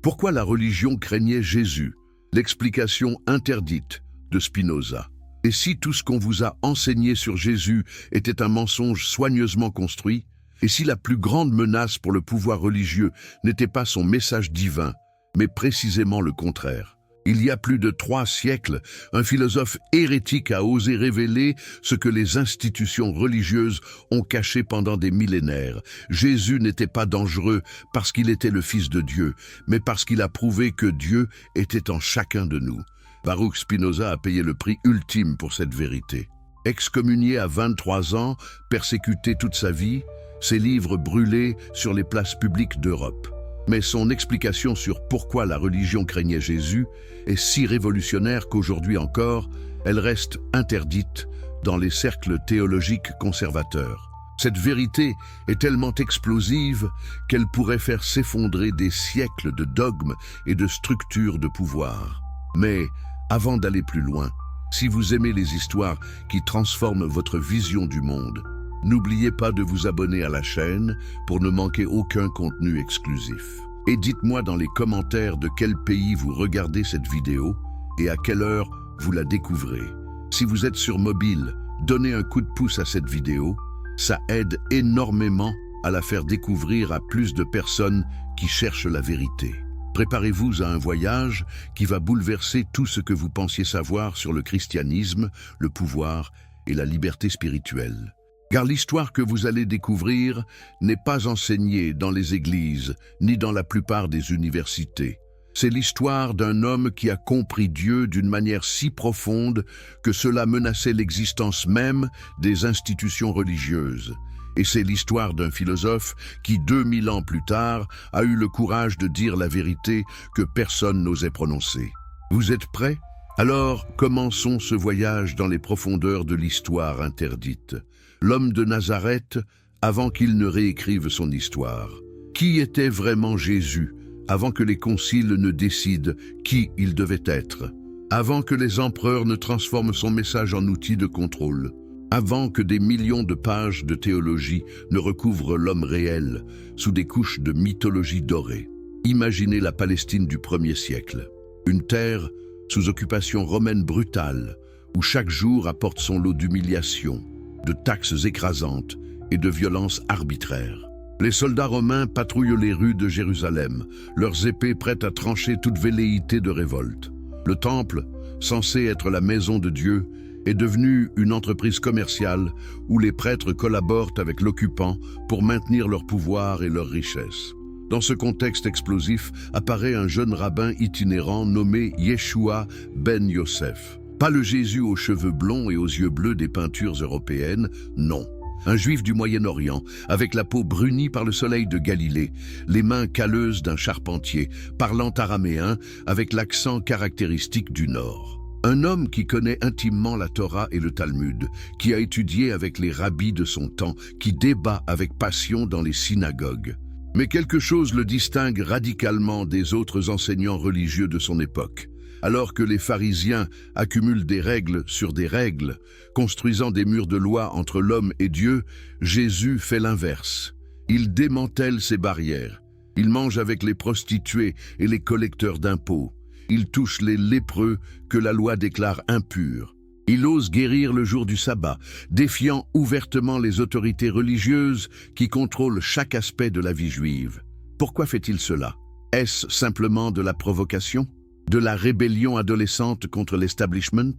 Pourquoi la religion craignait Jésus? L'explication interdite de Spinoza. Et si tout ce qu'on vous a enseigné sur Jésus était un mensonge soigneusement construit? Et si la plus grande menace pour le pouvoir religieux n'était pas son message divin, mais précisément le contraire? Il y a plus de 3 siècles, un philosophe hérétique a osé révéler ce que les institutions religieuses ont caché pendant des millénaires. Jésus n'était pas dangereux parce qu'il était le Fils de Dieu, mais parce qu'il a prouvé que Dieu était en chacun de nous. Baruch Spinoza a payé le prix ultime pour cette vérité. Excommunié à 23 ans, persécuté toute sa vie, ses livres brûlés sur les places publiques d'Europe. Mais son explication sur pourquoi la religion craignait Jésus est si révolutionnaire qu'aujourd'hui encore, elle reste interdite dans les cercles théologiques conservateurs. Cette vérité est tellement explosive qu'elle pourrait faire s'effondrer des siècles de dogmes et de structures de pouvoir. Mais avant d'aller plus loin, si vous aimez les histoires qui transforment votre vision du monde, n'oubliez pas de vous abonner à la chaîne pour ne manquer aucun contenu exclusif. Et dites-moi dans les commentaires de quel pays vous regardez cette vidéo et à quelle heure vous la découvrez. Si vous êtes sur mobile, donnez un coup de pouce à cette vidéo. Ça aide énormément à la faire découvrir à plus de personnes qui cherchent la vérité. Préparez-vous à un voyage qui va bouleverser tout ce que vous pensiez savoir sur le christianisme, le pouvoir et la liberté spirituelle. Car l'histoire que vous allez découvrir n'est pas enseignée dans les églises, ni dans la plupart des universités. C'est l'histoire d'un homme qui a compris Dieu d'une manière si profonde que cela menaçait l'existence même des institutions religieuses. Et c'est l'histoire d'un philosophe qui, 2000 ans plus tard, a eu le courage de dire la vérité que personne n'osait prononcer. Vous êtes prêts? Alors, commençons ce voyage dans les profondeurs de l'histoire interdite. L'homme de Nazareth, avant qu'il ne réécrive son histoire. Qui était vraiment Jésus, avant que les conciles ne décident qui il devait être? Avant que les empereurs ne transforment son message en outil de contrôle? Avant que des millions de pages de théologie ne recouvrent l'homme réel sous des couches de mythologie dorée? Imaginez la Palestine du 1er siècle. Une terre sous occupation romaine brutale, où chaque jour apporte son lot d'humiliations, de taxes écrasantes et de violences arbitraires. Les soldats romains patrouillent les rues de Jérusalem, leurs épées prêtes à trancher toute velléité de révolte. Le temple, censé être la maison de Dieu, est devenu une entreprise commerciale où les prêtres collaborent avec l'occupant pour maintenir leur pouvoir et leur richesse. Dans ce contexte explosif apparaît un jeune rabbin itinérant nommé Yeshua ben Yosef. Pas le Jésus aux cheveux blonds et aux yeux bleus des peintures européennes, non. Un juif du Moyen-Orient, avec la peau brunie par le soleil de Galilée, les mains calleuses d'un charpentier, parlant araméen avec l'accent caractéristique du Nord. Un homme qui connaît intimement la Torah et le Talmud, qui a étudié avec les rabbis de son temps, qui débat avec passion dans les synagogues. Mais quelque chose le distingue radicalement des autres enseignants religieux de son époque. Alors que les pharisiens accumulent des règles sur des règles, construisant des murs de loi entre l'homme et Dieu, Jésus fait l'inverse. Il démantèle ces barrières. Il mange avec les prostituées et les collecteurs d'impôts. Il touche les lépreux que la loi déclare impurs. Il ose guérir le jour du sabbat, défiant ouvertement les autorités religieuses qui contrôlent chaque aspect de la vie juive. Pourquoi fait-il cela? Est-ce simplement de la provocation? De la rébellion adolescente contre l'establishment?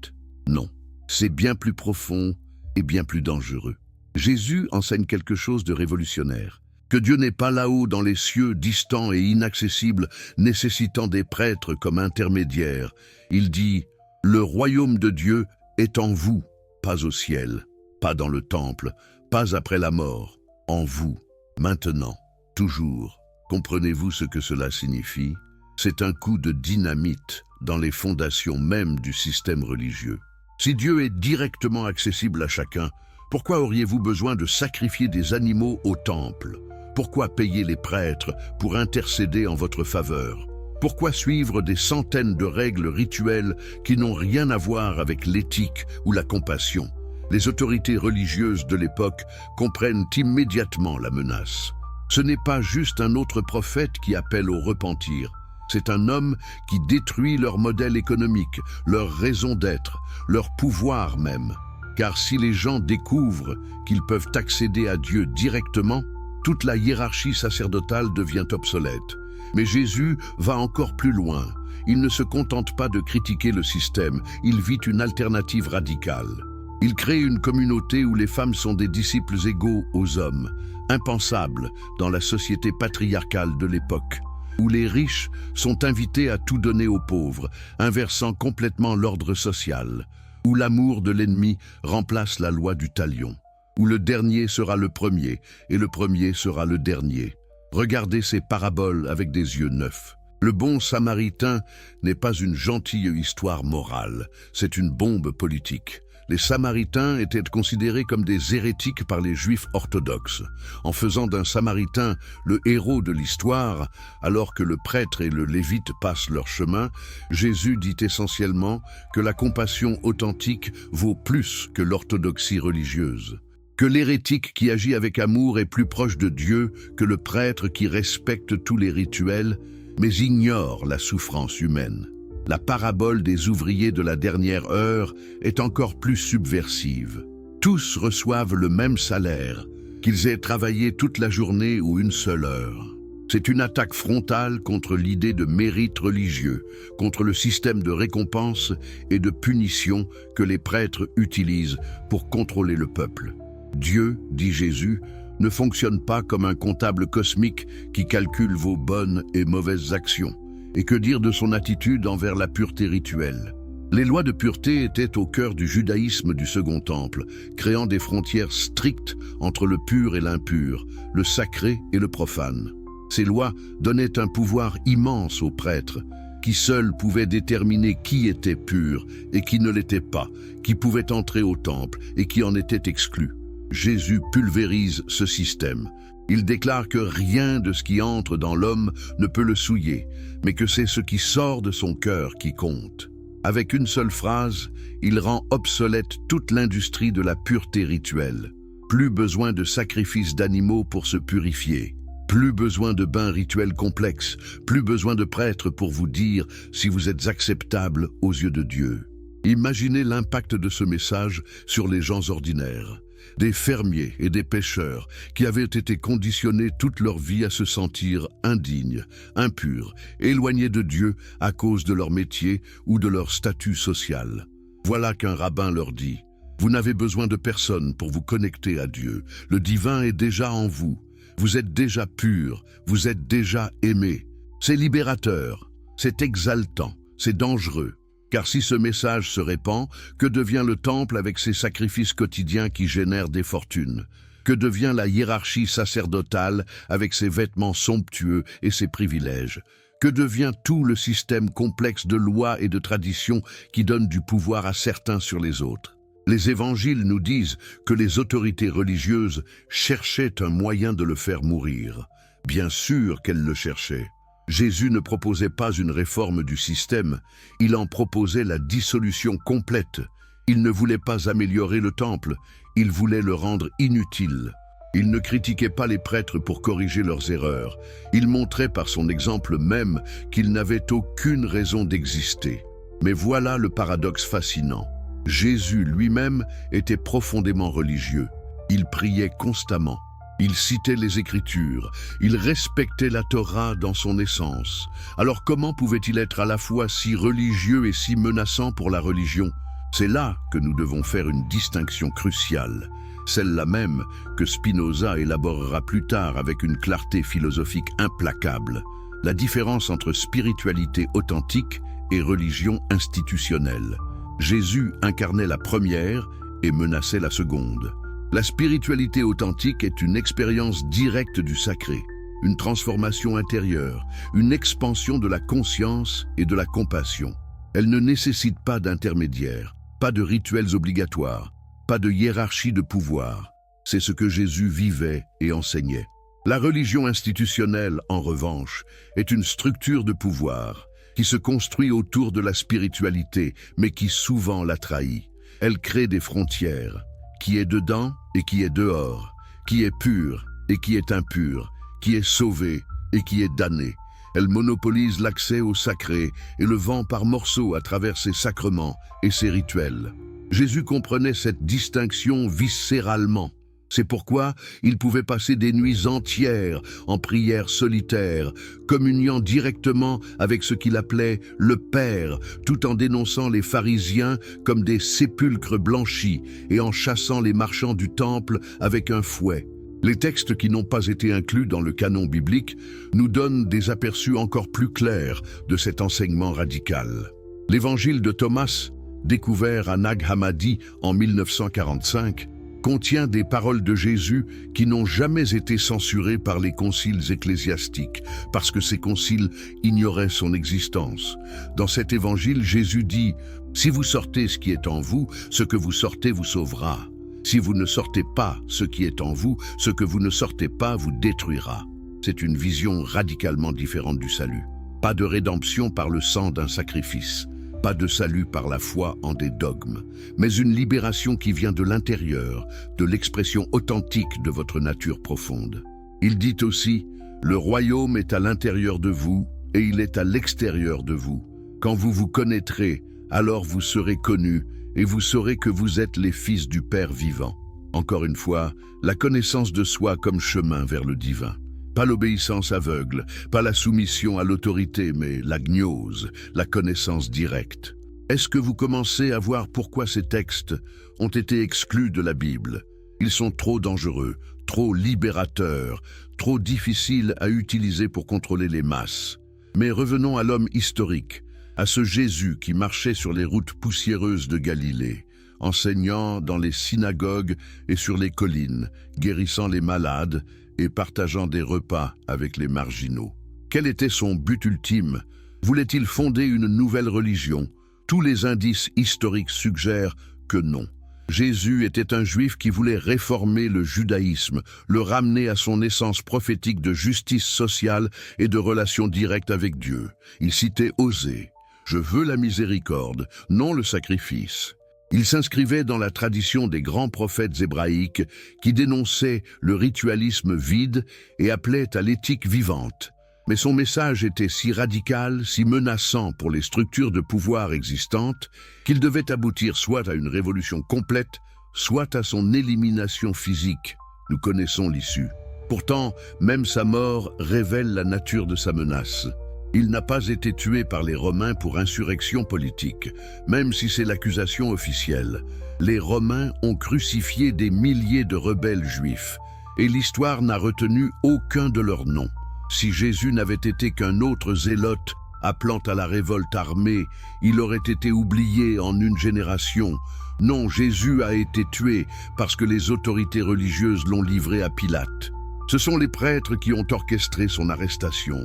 Non, c'est bien plus profond et bien plus dangereux. Jésus enseigne quelque chose de révolutionnaire. Que Dieu n'est pas là-haut dans les cieux, distants et inaccessibles, nécessitant des prêtres comme intermédiaires. Il dit « Le royaume de Dieu est en vous, pas au ciel, pas dans le temple, pas après la mort, en vous, maintenant, toujours. » Comprenez-vous ce que cela signifie? C'est un coup de dynamite dans les fondations mêmes du système religieux. Si Dieu est directement accessible à chacun, pourquoi auriez-vous besoin de sacrifier des animaux au temple? Pourquoi payer les prêtres pour intercéder en votre faveur? Pourquoi suivre des centaines de règles rituelles qui n'ont rien à voir avec l'éthique ou la compassion? Les autorités religieuses de l'époque comprennent immédiatement la menace. Ce n'est pas juste un autre prophète qui appelle au repentir. C'est un homme qui détruit leur modèle économique, leur raison d'être, leur pouvoir même. Car si les gens découvrent qu'ils peuvent accéder à Dieu directement, toute la hiérarchie sacerdotale devient obsolète. Mais Jésus va encore plus loin. Il ne se contente pas de critiquer le système, il vit une alternative radicale. Il crée une communauté où les femmes sont des disciples égaux aux hommes, impensable dans la société patriarcale de l'époque, où les riches sont invités à tout donner aux pauvres, inversant complètement l'ordre social, où l'amour de l'ennemi remplace la loi du talion, où le dernier sera le premier et le premier sera le dernier. Regardez ces paraboles avec des yeux neufs. Le bon samaritain n'est pas une gentille histoire morale, c'est une bombe politique. Les samaritains étaient considérés comme des hérétiques par les juifs orthodoxes, en faisant d'un samaritain le héros de l'histoire, alors que le prêtre et le lévite passent leur chemin. Jésus dit essentiellement que la compassion authentique vaut plus que l'orthodoxie religieuse, que l'hérétique qui agit avec amour est plus proche de Dieu que le prêtre qui respecte tous les rituels, mais ignore la souffrance humaine. La parabole des ouvriers de la dernière heure est encore plus subversive. Tous reçoivent le même salaire, qu'ils aient travaillé toute la journée ou une seule heure. C'est une attaque frontale contre l'idée de mérite religieux, contre le système de récompense et de punition que les prêtres utilisent pour contrôler le peuple. Dieu, dit Jésus, ne fonctionne pas comme un comptable cosmique qui calcule vos bonnes et mauvaises actions. Et que dire de son attitude envers la pureté rituelle? Les lois de pureté étaient au cœur du judaïsme du Second Temple, créant des frontières strictes entre le pur et l'impur, le sacré et le profane. Ces lois donnaient un pouvoir immense aux prêtres, qui seuls pouvaient déterminer qui était pur et qui ne l'était pas, qui pouvait entrer au temple et qui en était exclu. Jésus pulvérise ce système. Il déclare que rien de ce qui entre dans l'homme ne peut le souiller, mais que c'est ce qui sort de son cœur qui compte. Avec une seule phrase, il rend obsolète toute l'industrie de la pureté rituelle. Plus besoin de sacrifices d'animaux pour se purifier. Plus besoin de bains rituels complexes. Plus besoin de prêtres pour vous dire si vous êtes acceptable aux yeux de Dieu. Imaginez l'impact de ce message sur les gens ordinaires. Des fermiers et des pêcheurs qui avaient été conditionnés toute leur vie à se sentir indignes, impurs, éloignés de Dieu à cause de leur métier ou de leur statut social. Voilà qu'un rabbin leur dit « Vous n'avez besoin de personne pour vous connecter à Dieu. Le divin est déjà en vous. Vous êtes déjà purs, vous êtes déjà aimés. C'est libérateur, c'est exaltant, c'est dangereux. Car si ce message se répand, que devient le temple avec ses sacrifices quotidiens qui génèrent des fortunes? Que devient la hiérarchie sacerdotale avec ses vêtements somptueux et ses privilèges? Que devient tout le système complexe de lois et de traditions qui donne du pouvoir à certains sur les autres? Les évangiles nous disent que les autorités religieuses cherchaient un moyen de le faire mourir. Bien sûr qu'elles le cherchaient. Jésus ne proposait pas une réforme du système, il en proposait la dissolution complète. Il ne voulait pas améliorer le temple, il voulait le rendre inutile. Il ne critiquait pas les prêtres pour corriger leurs erreurs. Il montrait par son exemple même qu'ils n'avaient aucune raison d'exister. Mais voilà le paradoxe fascinant. Jésus lui-même était profondément religieux. Il priait constamment. Il citait les Écritures, il respectait la Torah dans son essence. Alors comment pouvait-il être à la fois si religieux et si menaçant pour la religion? C'est là que nous devons faire une distinction cruciale, celle-là même que Spinoza élaborera plus tard avec une clarté philosophique implacable, la différence entre spiritualité authentique et religion institutionnelle. Jésus incarnait la première et menaçait la seconde. La spiritualité authentique est une expérience directe du sacré, une transformation intérieure, une expansion de la conscience et de la compassion. Elle ne nécessite pas d'intermédiaire, pas de rituels obligatoires, pas de hiérarchie de pouvoir. C'est ce que Jésus vivait et enseignait. La religion institutionnelle, en revanche, est une structure de pouvoir qui se construit autour de la spiritualité, mais qui souvent la trahit. Elle crée des frontières. Qui est dedans et qui est dehors, qui est pur et qui est impur, qui est sauvé et qui est damné. Elle monopolise l'accès au sacré et le vend par morceaux à travers ses sacrements et ses rituels. Jésus comprenait cette distinction viscéralement. C'est pourquoi il pouvait passer des nuits entières en prière solitaire, communiant directement avec ce qu'il appelait le Père, tout en dénonçant les pharisiens comme des sépulcres blanchis et en chassant les marchands du temple avec un fouet. Les textes qui n'ont pas été inclus dans le canon biblique nous donnent des aperçus encore plus clairs de cet enseignement radical. L'évangile de Thomas, découvert à Nag Hammadi en 1945, contient des paroles de Jésus qui n'ont jamais été censurées par les conciles ecclésiastiques, parce que ces conciles ignoraient son existence. Dans cet évangile, Jésus dit « Si vous sortez ce qui est en vous, ce que vous sortez vous sauvera. Si vous ne sortez pas ce qui est en vous, ce que vous ne sortez pas vous détruira. » C'est une vision radicalement différente du salut. Pas de rédemption par le sang d'un sacrifice. Pas de salut par la foi en des dogmes, mais une libération qui vient de l'intérieur, de l'expression authentique de votre nature profonde. Il dit aussi, « Le royaume est à l'intérieur de vous et il est à l'extérieur de vous. Quand vous vous connaîtrez, alors vous serez connus et vous saurez que vous êtes les fils du Père vivant. » Encore une fois, la connaissance de soi comme chemin vers le divin. Pas l'obéissance aveugle, pas la soumission à l'autorité, mais la gnose, la connaissance directe. Est-ce que vous commencez à voir pourquoi ces textes ont été exclus de la Bible? Ils sont trop dangereux, trop libérateurs, trop difficiles à utiliser pour contrôler les masses. Mais revenons à l'homme historique, à ce Jésus qui marchait sur les routes poussiéreuses de Galilée, enseignant dans les synagogues et sur les collines, guérissant les malades et partageant des repas avec les marginaux. Quel était son but ultime? Voulait-il fonder une nouvelle religion? Tous les indices historiques suggèrent que non. Jésus était un juif qui voulait réformer le judaïsme, le ramener à son essence prophétique de justice sociale et de relation directe avec Dieu. Il citait Osée, « Je veux la miséricorde, non le sacrifice ». Il s'inscrivait dans la tradition des grands prophètes hébraïques qui dénonçaient le ritualisme vide et appelaient à l'éthique vivante. Mais son message était si radical, si menaçant pour les structures de pouvoir existantes, qu'il devait aboutir soit à une révolution complète, soit à son élimination physique. Nous connaissons l'issue. Pourtant, même sa mort révèle la nature de sa menace. Il n'a pas été tué par les Romains pour insurrection politique, même si c'est l'accusation officielle. Les Romains ont crucifié des milliers de rebelles juifs, et l'histoire n'a retenu aucun de leurs noms. Si Jésus n'avait été qu'un autre zélote appelant à la révolte armée, il aurait été oublié en une génération. Non, Jésus a été tué parce que les autorités religieuses l'ont livré à Pilate. Ce sont les prêtres qui ont orchestré son arrestation,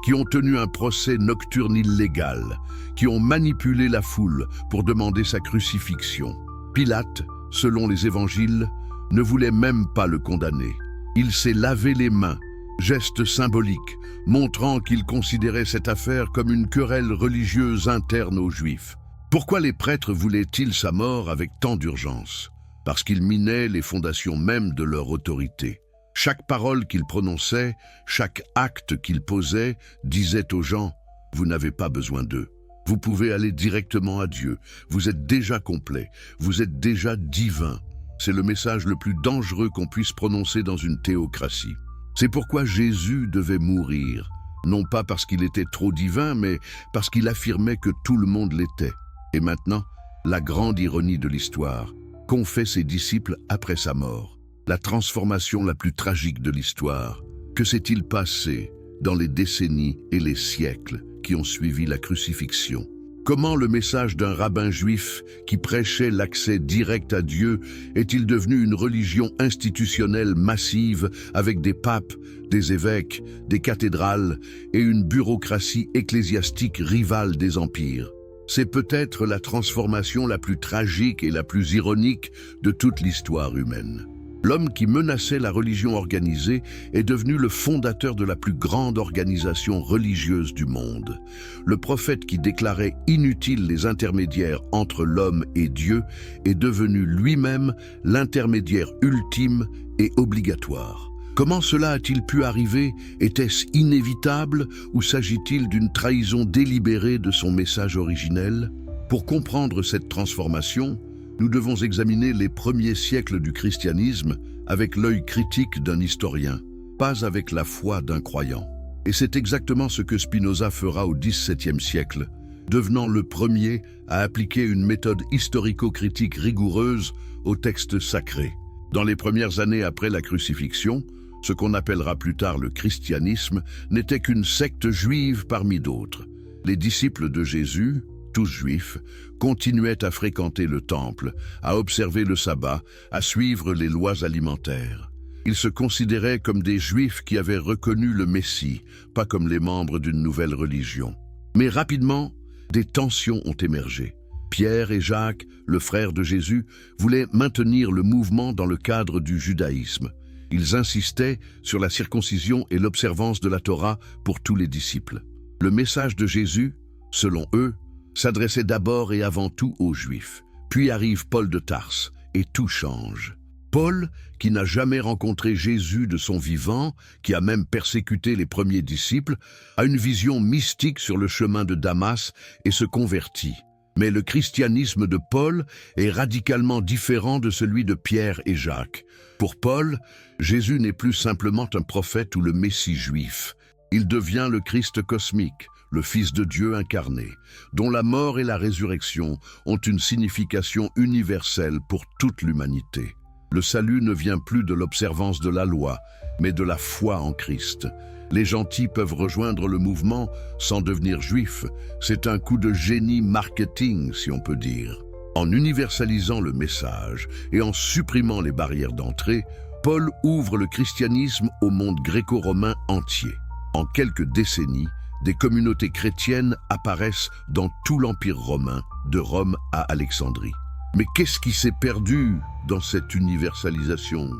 qui ont tenu un procès nocturne illégal, qui ont manipulé la foule pour demander sa crucifixion. Pilate, selon les évangiles, ne voulait même pas le condamner. Il s'est lavé les mains, geste symbolique, montrant qu'il considérait cette affaire comme une querelle religieuse interne aux Juifs. Pourquoi les prêtres voulaient-ils sa mort avec tant d'urgence? Parce qu'ils minaient les fondations mêmes de leur autorité. Chaque parole qu'il prononçait, chaque acte qu'il posait, disait aux gens « Vous n'avez pas besoin d'eux. Vous pouvez aller directement à Dieu. Vous êtes déjà complet. Vous êtes déjà divin. » C'est le message le plus dangereux qu'on puisse prononcer dans une théocratie. C'est pourquoi Jésus devait mourir, non pas parce qu'il était trop divin, mais parce qu'il affirmait que tout le monde l'était. Et maintenant, la grande ironie de l'histoire, qu'ont fait ses disciples après sa mort? La transformation la plus tragique de l'histoire. Que s'est-il passé dans les décennies et les siècles qui ont suivi la crucifixion? Comment le message d'un rabbin juif qui prêchait l'accès direct à Dieu est-il devenu une religion institutionnelle massive avec des papes, des évêques, des cathédrales et une bureaucratie ecclésiastique rivale des empires? C'est peut-être la transformation la plus tragique et la plus ironique de toute l'histoire humaine. L'homme qui menaçait la religion organisée est devenu le fondateur de la plus grande organisation religieuse du monde. Le prophète qui déclarait inutiles les intermédiaires entre l'homme et Dieu est devenu lui-même l'intermédiaire ultime et obligatoire. Comment cela a-t-il pu arriver? Était-ce inévitable ou s'agit-il d'une trahison délibérée de son message originel? Pour comprendre cette transformation, nous devons examiner les premiers siècles du christianisme avec l'œil critique d'un historien, pas avec la foi d'un croyant. Et c'est exactement ce que Spinoza fera au XVIIe siècle, devenant le premier à appliquer une méthode historico-critique rigoureuse aux textes sacrés. Dans les premières années après la crucifixion, ce qu'on appellera plus tard le christianisme n'était qu'une secte juive parmi d'autres. Les disciples de Jésus, tous juifs, continuaient à fréquenter le temple, à observer le sabbat, à suivre les lois alimentaires. Ils se considéraient comme des juifs qui avaient reconnu le Messie, pas comme les membres d'une nouvelle religion. Mais rapidement, des tensions ont émergé. Pierre et Jacques, le frère de Jésus, voulaient maintenir le mouvement dans le cadre du judaïsme. Ils insistaient sur la circoncision et l'observance de la Torah pour tous les disciples. Le message de Jésus, selon eux, s'adressait d'abord et avant tout aux Juifs. Puis arrive Paul de Tarse, et tout change. Paul, qui n'a jamais rencontré Jésus de son vivant, qui a même persécuté les premiers disciples, a une vision mystique sur le chemin de Damas et se convertit. Mais le christianisme de Paul est radicalement différent de celui de Pierre et Jacques. Pour Paul, Jésus n'est plus simplement un prophète ou le Messie juif. Il devient le Christ cosmique, le Fils de Dieu incarné, dont la mort et la résurrection ont une signification universelle pour toute l'humanité. Le salut ne vient plus de l'observance de la loi, mais de la foi en Christ. Les gentils peuvent rejoindre le mouvement sans devenir juifs. C'est un coup de génie marketing, si on peut dire. En universalisant le message et en supprimant les barrières d'entrée, Paul ouvre le christianisme au monde gréco-romain entier. En quelques décennies, des communautés chrétiennes apparaissent dans tout l'Empire romain, de Rome à Alexandrie. Mais qu'est-ce qui s'est perdu dans cette universalisation?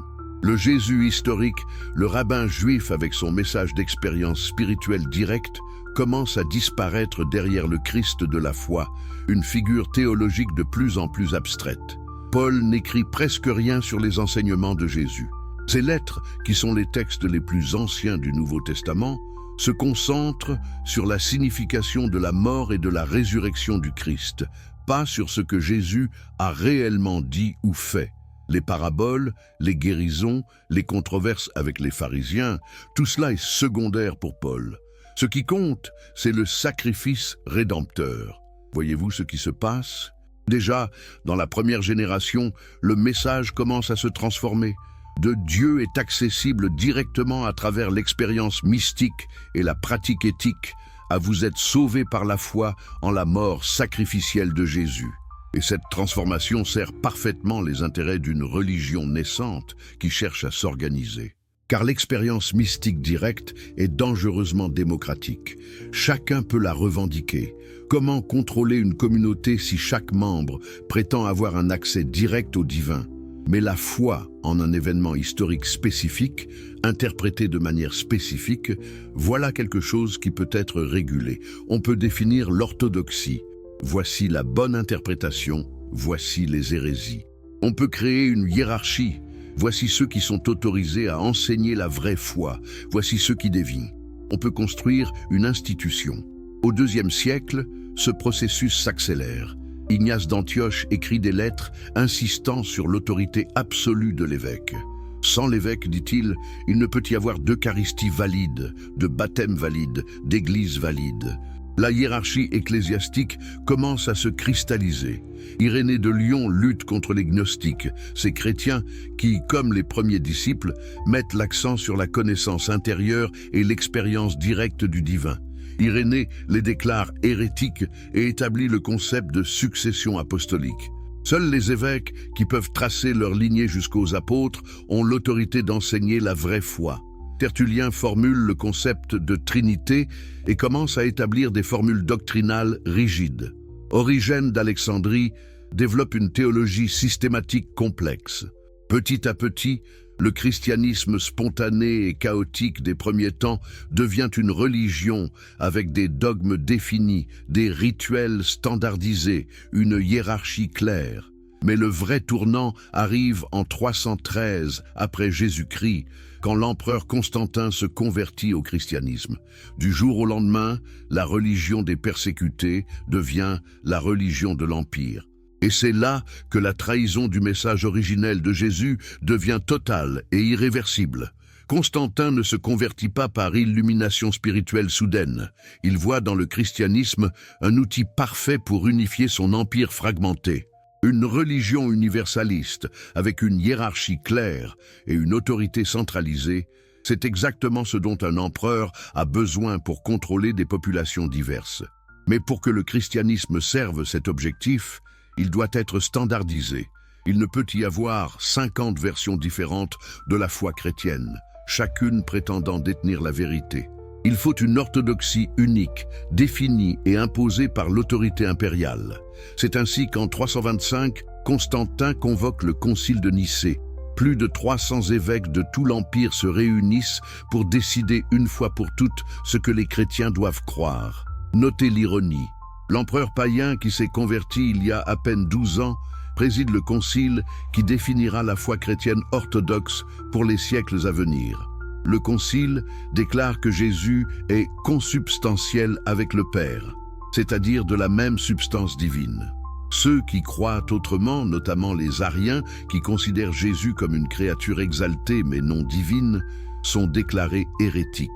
Le Jésus historique, le rabbin juif avec son message d'expérience spirituelle directe, commence à disparaître derrière le Christ de la foi, une figure théologique de plus en plus abstraite. Paul n'écrit presque rien sur les enseignements de Jésus. Ses lettres, qui sont les textes les plus anciens du Nouveau Testament, se concentrent sur la signification de la mort et de la résurrection du Christ, pas sur ce que Jésus a réellement dit ou fait. Les paraboles, les guérisons, les controverses avec les pharisiens, tout cela est secondaire pour Paul. Ce qui compte, c'est le sacrifice rédempteur. Voyez-vous ce qui se passe? Déjà, dans la première génération, le message commence à se transformer. De Dieu est accessible directement à travers l'expérience mystique et la pratique éthique, à vous être sauvés par la foi en la mort sacrificielle de Jésus. Et cette transformation sert parfaitement les intérêts d'une religion naissante qui cherche à s'organiser. Car l'expérience mystique directe est dangereusement démocratique. Chacun peut la revendiquer. Comment contrôler une communauté si chaque membre prétend avoir un accès direct au divin? Mais la foi en un événement historique spécifique, interprété de manière spécifique, voilà quelque chose qui peut être régulé. On peut définir l'orthodoxie. Voici la bonne interprétation, voici les hérésies. On peut créer une hiérarchie. Voici ceux qui sont autorisés à enseigner la vraie foi. Voici ceux qui dévient. On peut construire une institution. Au IIe siècle, ce processus s'accélère. Ignace d'Antioche écrit des lettres insistant sur l'autorité absolue de l'évêque. Sans l'évêque, dit-il, il ne peut y avoir d'eucharistie valide, de baptême valide, d'église valide. La hiérarchie ecclésiastique commence à se cristalliser. Irénée de Lyon lutte contre les gnostiques, ces chrétiens qui, comme les premiers disciples, mettent l'accent sur la connaissance intérieure et l'expérience directe du divin. Irénée les déclare hérétiques et établit le concept de succession apostolique. Seuls les évêques, qui peuvent tracer leur lignée jusqu'aux apôtres, ont l'autorité d'enseigner la vraie foi. Tertullien formule le concept de Trinité et commence à établir des formules doctrinales rigides. Origène d'Alexandrie développe une théologie systématique complexe. Petit à petit, le christianisme spontané et chaotique des premiers temps devient une religion avec des dogmes définis, des rituels standardisés, une hiérarchie claire. Mais le vrai tournant arrive en 313 après Jésus-Christ, quand l'empereur Constantin se convertit au christianisme. Du jour au lendemain, la religion des persécutés devient la religion de l'Empire. Et c'est là que la trahison du message originel de Jésus devient totale et irréversible. Constantin ne se convertit pas par illumination spirituelle soudaine. Il voit dans le christianisme un outil parfait pour unifier son empire fragmenté. Une religion universaliste, avec une hiérarchie claire et une autorité centralisée, c'est exactement ce dont un empereur a besoin pour contrôler des populations diverses. Mais pour que le christianisme serve cet objectif, il doit être standardisé. Il ne peut y avoir 50 versions différentes de la foi chrétienne, chacune prétendant détenir la vérité. Il faut une orthodoxie unique, définie et imposée par l'autorité impériale. C'est ainsi qu'en 325, Constantin convoque le concile de Nicée. Plus de 300 évêques de tout l'Empire se réunissent pour décider une fois pour toutes ce que les chrétiens doivent croire. Notez l'ironie. L'empereur païen qui s'est converti il y a à peine 12 ans préside le concile qui définira la foi chrétienne orthodoxe pour les siècles à venir. Le concile déclare que Jésus est consubstantiel avec le Père, c'est-à-dire de la même substance divine. Ceux qui croient autrement, notamment les Ariens, qui considèrent Jésus comme une créature exaltée mais non divine, sont déclarés hérétiques.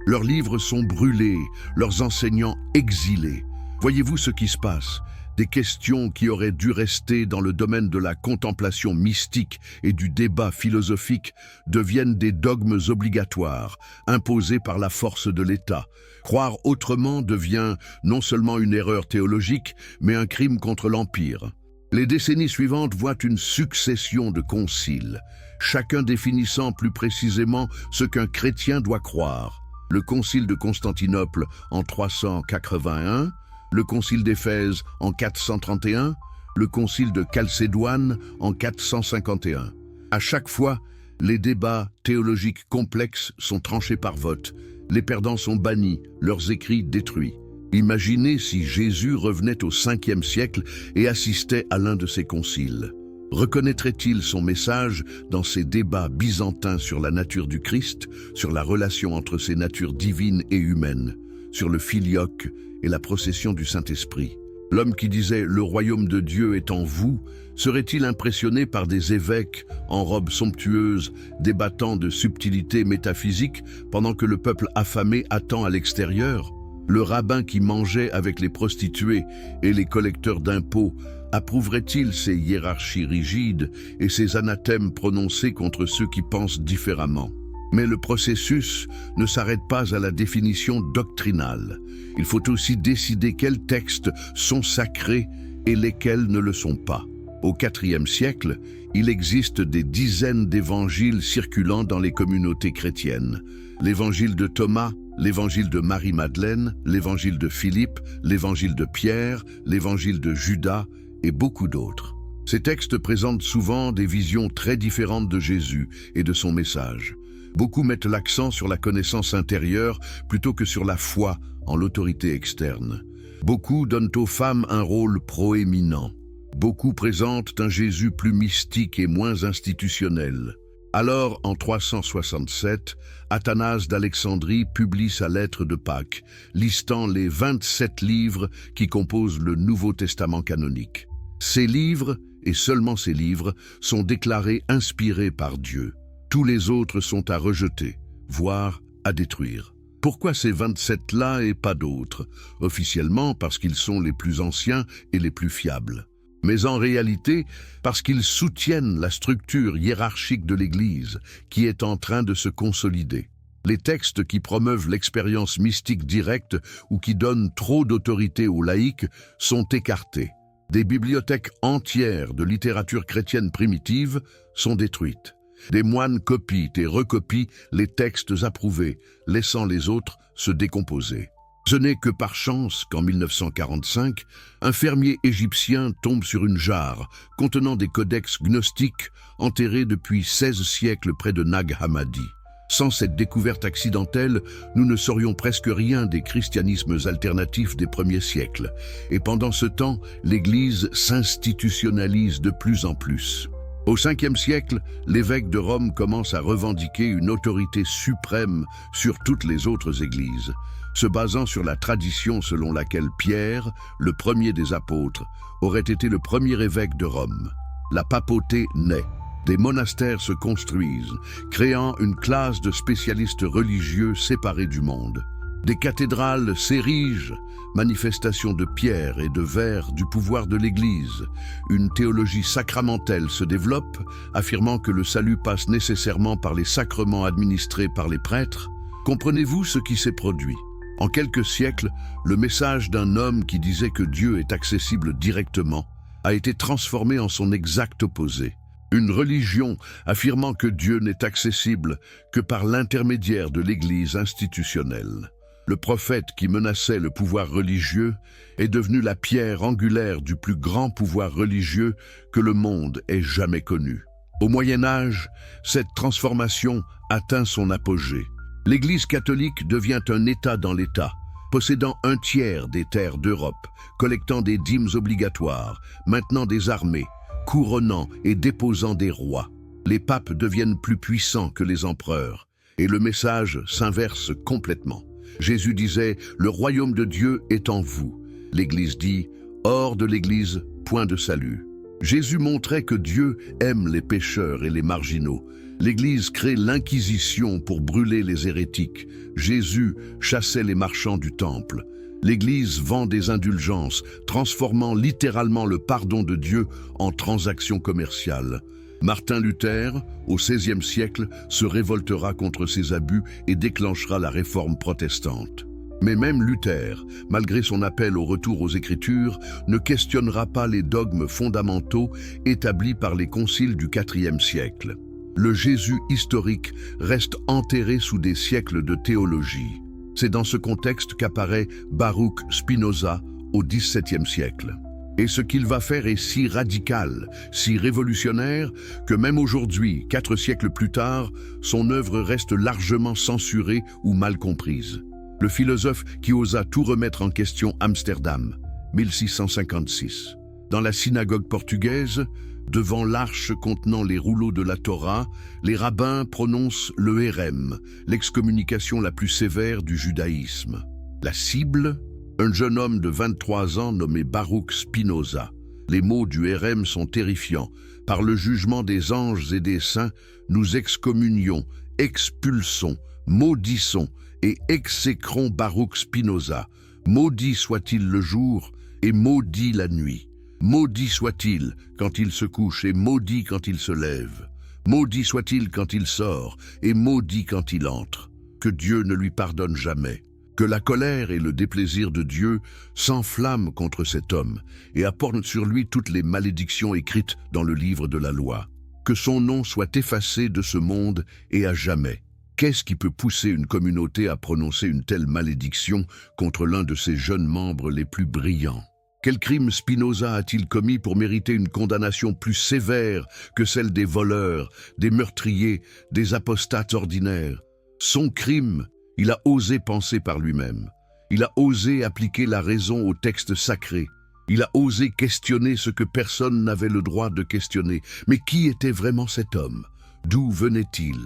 Leurs livres sont brûlés, leurs enseignants exilés. Voyez-vous ce qui se passe? Des questions qui auraient dû rester dans le domaine de la contemplation mystique et du débat philosophique deviennent des dogmes obligatoires, imposés par la force de l'État. Croire autrement devient non seulement une erreur théologique, mais un crime contre l'Empire. Les décennies suivantes voient une succession de conciles, chacun définissant plus précisément ce qu'un chrétien doit croire. Le concile de Constantinople en 381, le concile d'Éphèse en 431, le concile de Chalcédoine en 451. À chaque fois, les débats théologiques complexes sont tranchés par vote. Les perdants sont bannis, leurs écrits détruits. Imaginez si Jésus revenait au 5e siècle et assistait à l'un de ces conciles. Reconnaîtrait-il son message dans ces débats byzantins sur la nature du Christ, sur la relation entre ses natures divines et humaines, sur le filioque et la procession du Saint-Esprit? L'homme qui disait « Le royaume de Dieu est en vous » serait-il impressionné par des évêques en robes somptueuses débattant de subtilités métaphysiques pendant que le peuple affamé attend à l'extérieur? Le rabbin qui mangeait avec les prostituées et les collecteurs d'impôts approuverait-il ces hiérarchies rigides et ces anathèmes prononcés contre ceux qui pensent différemment? Mais le processus ne s'arrête pas à la définition doctrinale. Il faut aussi décider quels textes sont sacrés et lesquels ne le sont pas. Au IVe siècle, il existe des dizaines d'évangiles circulant dans les communautés chrétiennes. L'évangile de Thomas, l'évangile de Marie-Madeleine, l'évangile de Philippe, l'évangile de Pierre, l'évangile de Judas et beaucoup d'autres. Ces textes présentent souvent des visions très différentes de Jésus et de son message. Beaucoup mettent l'accent sur la connaissance intérieure plutôt que sur la foi en l'autorité externe. Beaucoup donnent aux femmes un rôle proéminent. Beaucoup présentent un Jésus plus mystique et moins institutionnel. Alors, en 367, Athanase d'Alexandrie publie sa lettre de Pâques, listant les 27 livres qui composent le Nouveau Testament canonique. Ces livres, et seulement ces livres, sont déclarés inspirés par Dieu. Tous les autres sont à rejeter, voire à détruire. Pourquoi ces 27-là et pas d'autres? Officiellement parce qu'ils sont les plus anciens et les plus fiables. Mais en réalité, parce qu'ils soutiennent la structure hiérarchique de l'Église, qui est en train de se consolider. Les textes qui promeuvent l'expérience mystique directe ou qui donnent trop d'autorité aux laïcs sont écartés. Des bibliothèques entières de littérature chrétienne primitive sont détruites. Des moines copient et recopient les textes approuvés, laissant les autres se décomposer. Ce n'est que par chance qu'en 1945, un fermier égyptien tombe sur une jarre contenant des codex gnostiques enterrés depuis 16 siècles près de Nag Hammadi. Sans cette découverte accidentelle, nous ne saurions presque rien des christianismes alternatifs des premiers siècles. Et pendant ce temps, l'Église s'institutionnalise de plus en plus. Au Ve siècle, l'évêque de Rome commence à revendiquer une autorité suprême sur toutes les autres églises, se basant sur la tradition selon laquelle Pierre, le premier des apôtres, aurait été le premier évêque de Rome. La papauté naît. Des monastères se construisent, créant une classe de spécialistes religieux séparés du monde. Des cathédrales s'érigent, manifestation de pierre et de verre du pouvoir de l'Église. Une théologie sacramentelle se développe, affirmant que le salut passe nécessairement par les sacrements administrés par les prêtres. Comprenez-vous ce qui s'est produit? En quelques siècles, le message d'un homme qui disait que Dieu est accessible directement a été transformé en son exact opposé. Une religion affirmant que Dieu n'est accessible que par l'intermédiaire de l'Église institutionnelle. Le prophète qui menaçait le pouvoir religieux est devenu la pierre angulaire du plus grand pouvoir religieux que le monde ait jamais connu. Au Moyen Âge, cette transformation atteint son apogée. L'Église catholique devient un État dans l'État, possédant un tiers des terres d'Europe, collectant des dîmes obligatoires, maintenant des armées, couronnant et déposant des rois. Les papes deviennent plus puissants que les empereurs, et le message s'inverse complètement. Jésus disait « Le royaume de Dieu est en vous ». L'Église dit « Hors de l'Église, point de salut ». Jésus montrait que Dieu aime les pécheurs et les marginaux. L'Église crée l'Inquisition pour brûler les hérétiques. Jésus chassait les marchands du temple. L'Église vend des indulgences, transformant littéralement le pardon de Dieu en transaction commerciale. Martin Luther, au XVIe siècle, se révoltera contre ces abus et déclenchera la réforme protestante. Mais même Luther, malgré son appel au retour aux Écritures, ne questionnera pas les dogmes fondamentaux établis par les conciles du IVe siècle. Le Jésus historique reste enterré sous des siècles de théologie. C'est dans ce contexte qu'apparaît Baruch Spinoza au XVIIe siècle. Et ce qu'il va faire est si radical, si révolutionnaire, que même aujourd'hui, 4 siècles plus tard, son œuvre reste largement censurée ou mal comprise. Le philosophe qui osa tout remettre en question Amsterdam, 1656. Dans la synagogue portugaise, devant l'arche contenant les rouleaux de la Torah, les rabbins prononcent le hérem, l'excommunication la plus sévère du judaïsme. La cible, un jeune homme de 23 ans nommé Baruch Spinoza. Les mots du hérem sont terrifiants. Par le jugement des anges et des saints, nous excommunions, expulsons, maudissons et exécrons Baruch Spinoza. Maudit soit-il le jour et maudit la nuit. Maudit soit-il quand il se couche et maudit quand il se lève. Maudit soit-il quand il sort et maudit quand il entre. Que Dieu ne lui pardonne jamais. Que la colère et le déplaisir de Dieu s'enflamment contre cet homme et apportent sur lui toutes les malédictions écrites dans le livre de la loi. Que son nom soit effacé de ce monde et à jamais. Qu'est-ce qui peut pousser une communauté à prononcer une telle malédiction contre l'un de ses jeunes membres les plus brillants? Quel crime Spinoza a-t-il commis pour mériter une condamnation plus sévère que celle des voleurs, des meurtriers, des apostates ordinaires? Son crime, il a osé penser par lui-même. Il a osé appliquer la raison au texte sacré. Il a osé questionner ce que personne n'avait le droit de questionner. Mais qui était vraiment cet homme? D'où venait-il?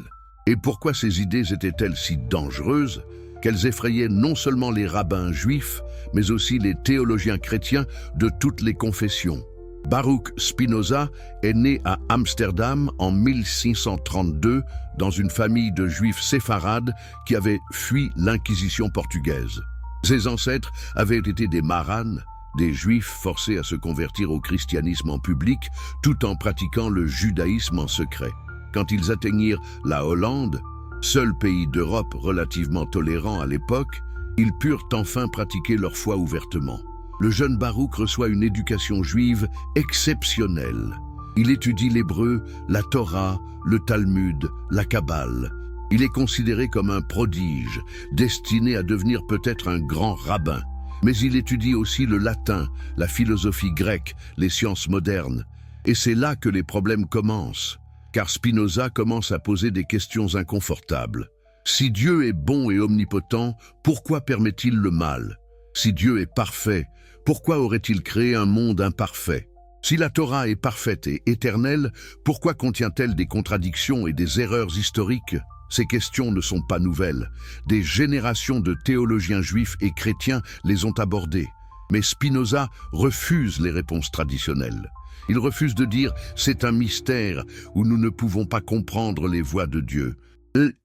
Et pourquoi ses idées étaient-elles si dangereuses qu'elles effrayaient non seulement les rabbins juifs, mais aussi les théologiens chrétiens de toutes les confessions? Baruch Spinoza est né à Amsterdam en 1632 dans une famille de juifs séfarades qui avaient fui l'Inquisition portugaise. Ses ancêtres avaient été des maranes, des juifs forcés à se convertir au christianisme en public tout en pratiquant le judaïsme en secret. Quand ils atteignirent la Hollande, seul pays d'Europe relativement tolérant à l'époque, ils purent enfin pratiquer leur foi ouvertement. Le jeune Baruch reçoit une éducation juive exceptionnelle. Il étudie l'hébreu, la Torah, le Talmud, la Kabbale. Il est considéré comme un prodige, destiné à devenir peut-être un grand rabbin. Mais il étudie aussi le latin, la philosophie grecque, les sciences modernes. Et c'est là que les problèmes commencent. car Spinoza commence à poser des questions inconfortables. Si Dieu est bon et omnipotent, pourquoi permet-il le mal? Si Dieu est parfait, pourquoi aurait-il créé un monde imparfait? Si la Torah est parfaite et éternelle, pourquoi contient-elle des contradictions et des erreurs historiques? Ces questions ne sont pas nouvelles. Des générations de théologiens juifs et chrétiens les ont abordées. Mais Spinoza refuse les réponses traditionnelles. Il refuse de dire « c'est un mystère où nous ne pouvons pas comprendre les voies de Dieu ».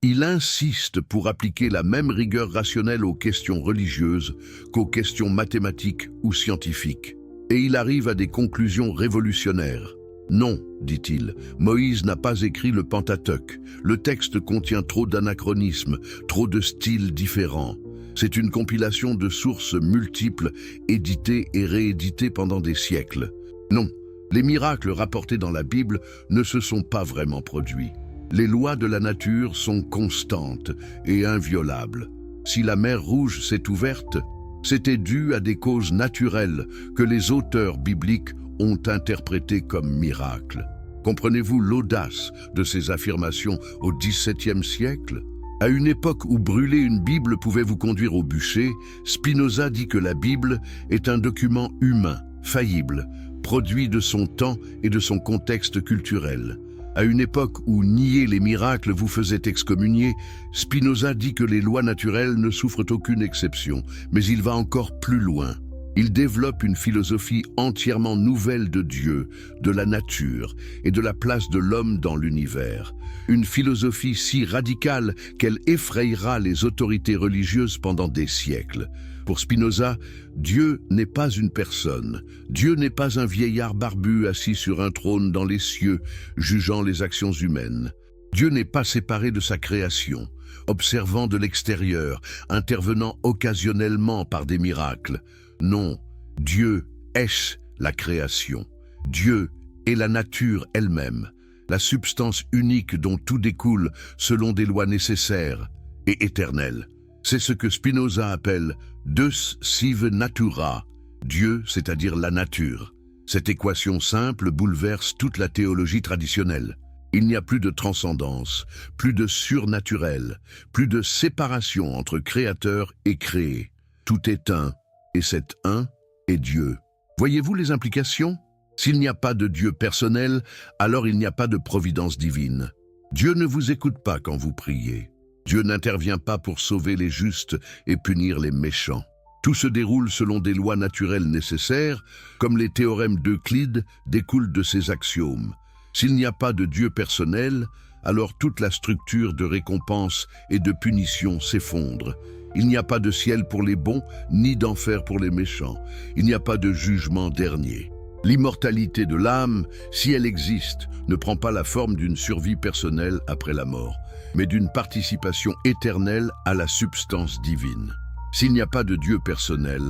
Il insiste pour appliquer la même rigueur rationnelle aux questions religieuses qu'aux questions mathématiques ou scientifiques. Et il arrive à des conclusions révolutionnaires. Non, dit-il, Moïse n'a pas écrit le Pentateuque. Le texte contient trop d'anachronismes, trop de styles différents. C'est une compilation de sources multiples, éditées et rééditées pendant des siècles. Non, les miracles rapportés dans la Bible ne se sont pas vraiment produits. Les lois de la nature sont constantes et inviolables. Si la mer Rouge s'est ouverte, c'était dû à des causes naturelles que les auteurs bibliques ont interprétées comme miracles. Comprenez-vous l'audace de ces affirmations au XVIIe siècle? À une époque où brûler une Bible pouvait vous conduire au bûcher, Spinoza dit que la Bible est un document humain, faillible, produit de son temps et de son contexte culturel. À une époque où nier les miracles vous faisait excommunier, Spinoza dit que les lois naturelles ne souffrent aucune exception, mais il va encore plus loin. Il développe une philosophie entièrement nouvelle de Dieu, de la nature et de la place de l'homme dans l'univers. Une philosophie si radicale qu'elle effrayera les autorités religieuses pendant des siècles. Pour Spinoza, Dieu n'est pas une personne. Dieu n'est pas un vieillard barbu assis sur un trône dans les cieux, jugeant les actions humaines. Dieu n'est pas séparé de sa création, observant de l'extérieur, intervenant occasionnellement par des miracles. Non, Dieu est la création. Dieu est la nature elle-même, la substance unique dont tout découle selon des lois nécessaires et éternelles. C'est ce que Spinoza appelle « Deus sive natura », Dieu, c'est-à-dire la nature. Cette équation simple bouleverse toute la théologie traditionnelle. Il n'y a plus de transcendance, plus de surnaturel, plus de séparation entre créateur et créé. Tout est un, et cet un est Dieu. Voyez-vous les implications? S'il n'y a pas de Dieu personnel, alors il n'y a pas de providence divine. Dieu ne vous écoute pas quand vous priez. Dieu n'intervient pas pour sauver les justes et punir les méchants. Tout se déroule selon des lois naturelles nécessaires, comme les théorèmes d'Euclide découlent de ces axiomes. S'il n'y a pas de Dieu personnel, alors toute la structure de récompense et de punition s'effondre. Il n'y a pas de ciel pour les bons, ni d'enfer pour les méchants. Il n'y a pas de jugement dernier. L'immortalité de l'âme, si elle existe, ne prend pas la forme d'une survie personnelle après la mort, mais d'une participation éternelle à la substance divine. S'il n'y a pas de Dieu personnel,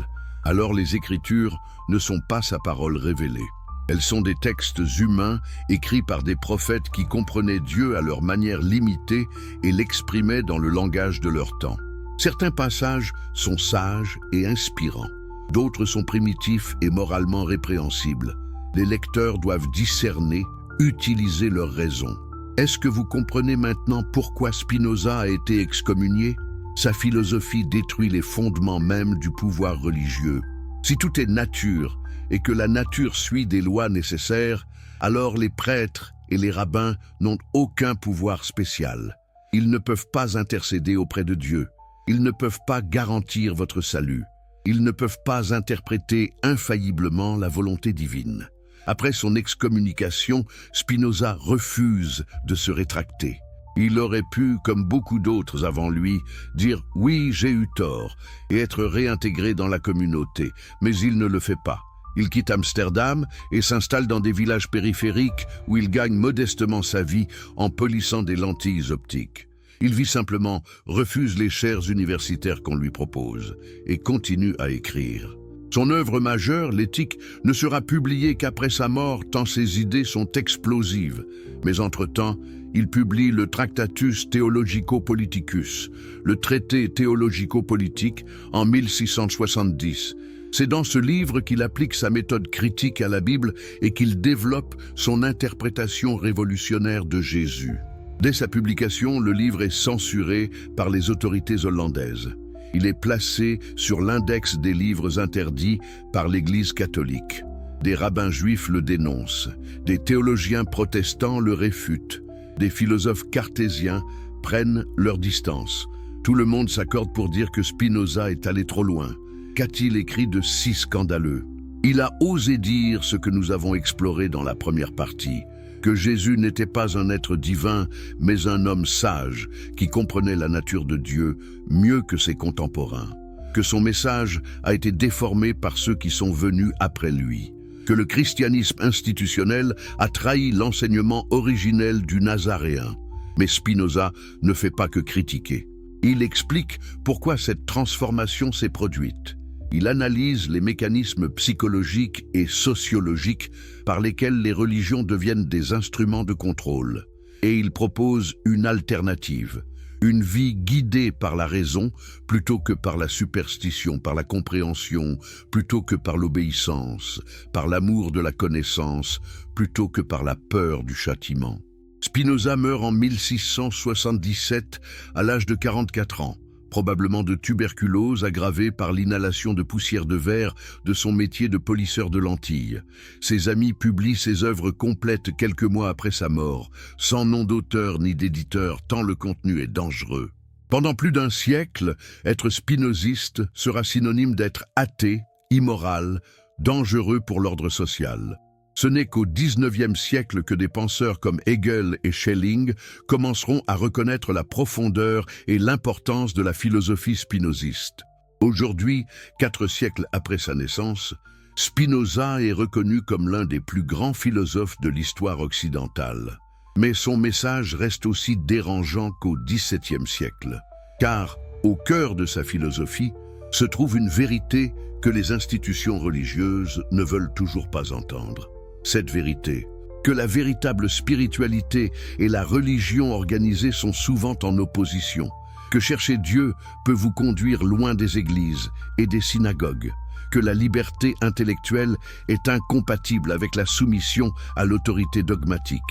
alors les Écritures ne sont pas sa parole révélée. Elles sont des textes humains écrits par des prophètes qui comprenaient Dieu à leur manière limitée et l'exprimaient dans le langage de leur temps. Certains passages sont sages et inspirants. D'autres sont primitifs et moralement répréhensibles. Les lecteurs doivent discerner, utiliser leur raison. Est-ce que vous comprenez maintenant pourquoi Spinoza a été excommunié? Sa philosophie détruit les fondements même du pouvoir religieux. Si tout est nature et que la nature suit des lois nécessaires, alors les prêtres et les rabbins n'ont aucun pouvoir spécial. Ils ne peuvent pas intercéder auprès de Dieu. Ils ne peuvent pas garantir votre salut. Ils ne peuvent pas interpréter infailliblement la volonté divine. Après son excommunication, Spinoza refuse de se rétracter. Il aurait pu, comme beaucoup d'autres avant lui, dire « oui, j'ai eu tort » et être réintégré dans la communauté, mais il ne le fait pas. Il quitte Amsterdam et s'installe dans des villages périphériques où il gagne modestement sa vie en polissant des lentilles optiques. Il vit simplement, refuse les chaires universitaires qu'on lui propose et continue à écrire. Son œuvre majeure, l'Éthique, ne sera publiée qu'après sa mort tant ses idées sont explosives. Mais entre-temps, il publie le Tractatus Theologico-Politicus, le traité théologico-politique, en 1670. C'est dans ce livre qu'il applique sa méthode critique à la Bible et qu'il développe son interprétation révolutionnaire de Jésus. Dès sa publication, le livre est censuré par les autorités hollandaises. Il est placé sur l'index des livres interdits par l'Église catholique. Des rabbins juifs le dénoncent, des théologiens protestants le réfutent, des philosophes cartésiens prennent leur distance. Tout le monde s'accorde pour dire que Spinoza est allé trop loin. Qu'a-t-il écrit de si scandaleux? Il a osé dire ce que nous avons exploré dans la première partie, que Jésus n'était pas un être divin, mais un homme sage qui comprenait la nature de Dieu mieux que ses contemporains, que son message a été déformé par ceux qui sont venus après lui, que le christianisme institutionnel a trahi l'enseignement originel du Nazaréen. Mais Spinoza ne fait pas que critiquer. Il explique pourquoi cette transformation s'est produite. Il analyse les mécanismes psychologiques et sociologiques par lesquels les religions deviennent des instruments de contrôle. Et il propose une alternative, une vie guidée par la raison plutôt que par la superstition, par la compréhension plutôt que par l'obéissance, par l'amour de la connaissance plutôt que par la peur du châtiment. Spinoza meurt en 1677 à l'âge de 44 ans, probablement de tuberculose aggravée par l'inhalation de poussière de verre de son métier de polisseur de lentilles. Ses amis publient ses œuvres complètes quelques mois après sa mort, sans nom d'auteur ni d'éditeur, tant le contenu est dangereux. Pendant plus d'un siècle, être spinoziste sera synonyme d'être athée, immoral, dangereux pour l'ordre social. Ce n'est qu'au XIXe siècle que des penseurs comme Hegel et Schelling commenceront à reconnaître la profondeur et l'importance de la philosophie spinoziste. Aujourd'hui, 4 siècles après sa naissance, Spinoza est reconnu comme l'un des plus grands philosophes de l'histoire occidentale. Mais son message reste aussi dérangeant qu'au XVIIe siècle, car au cœur de sa philosophie se trouve une vérité que les institutions religieuses ne veulent toujours pas entendre. Cette vérité, que la véritable spiritualité et la religion organisée sont souvent en opposition, que chercher Dieu peut vous conduire loin des églises et des synagogues, que la liberté intellectuelle est incompatible avec la soumission à l'autorité dogmatique,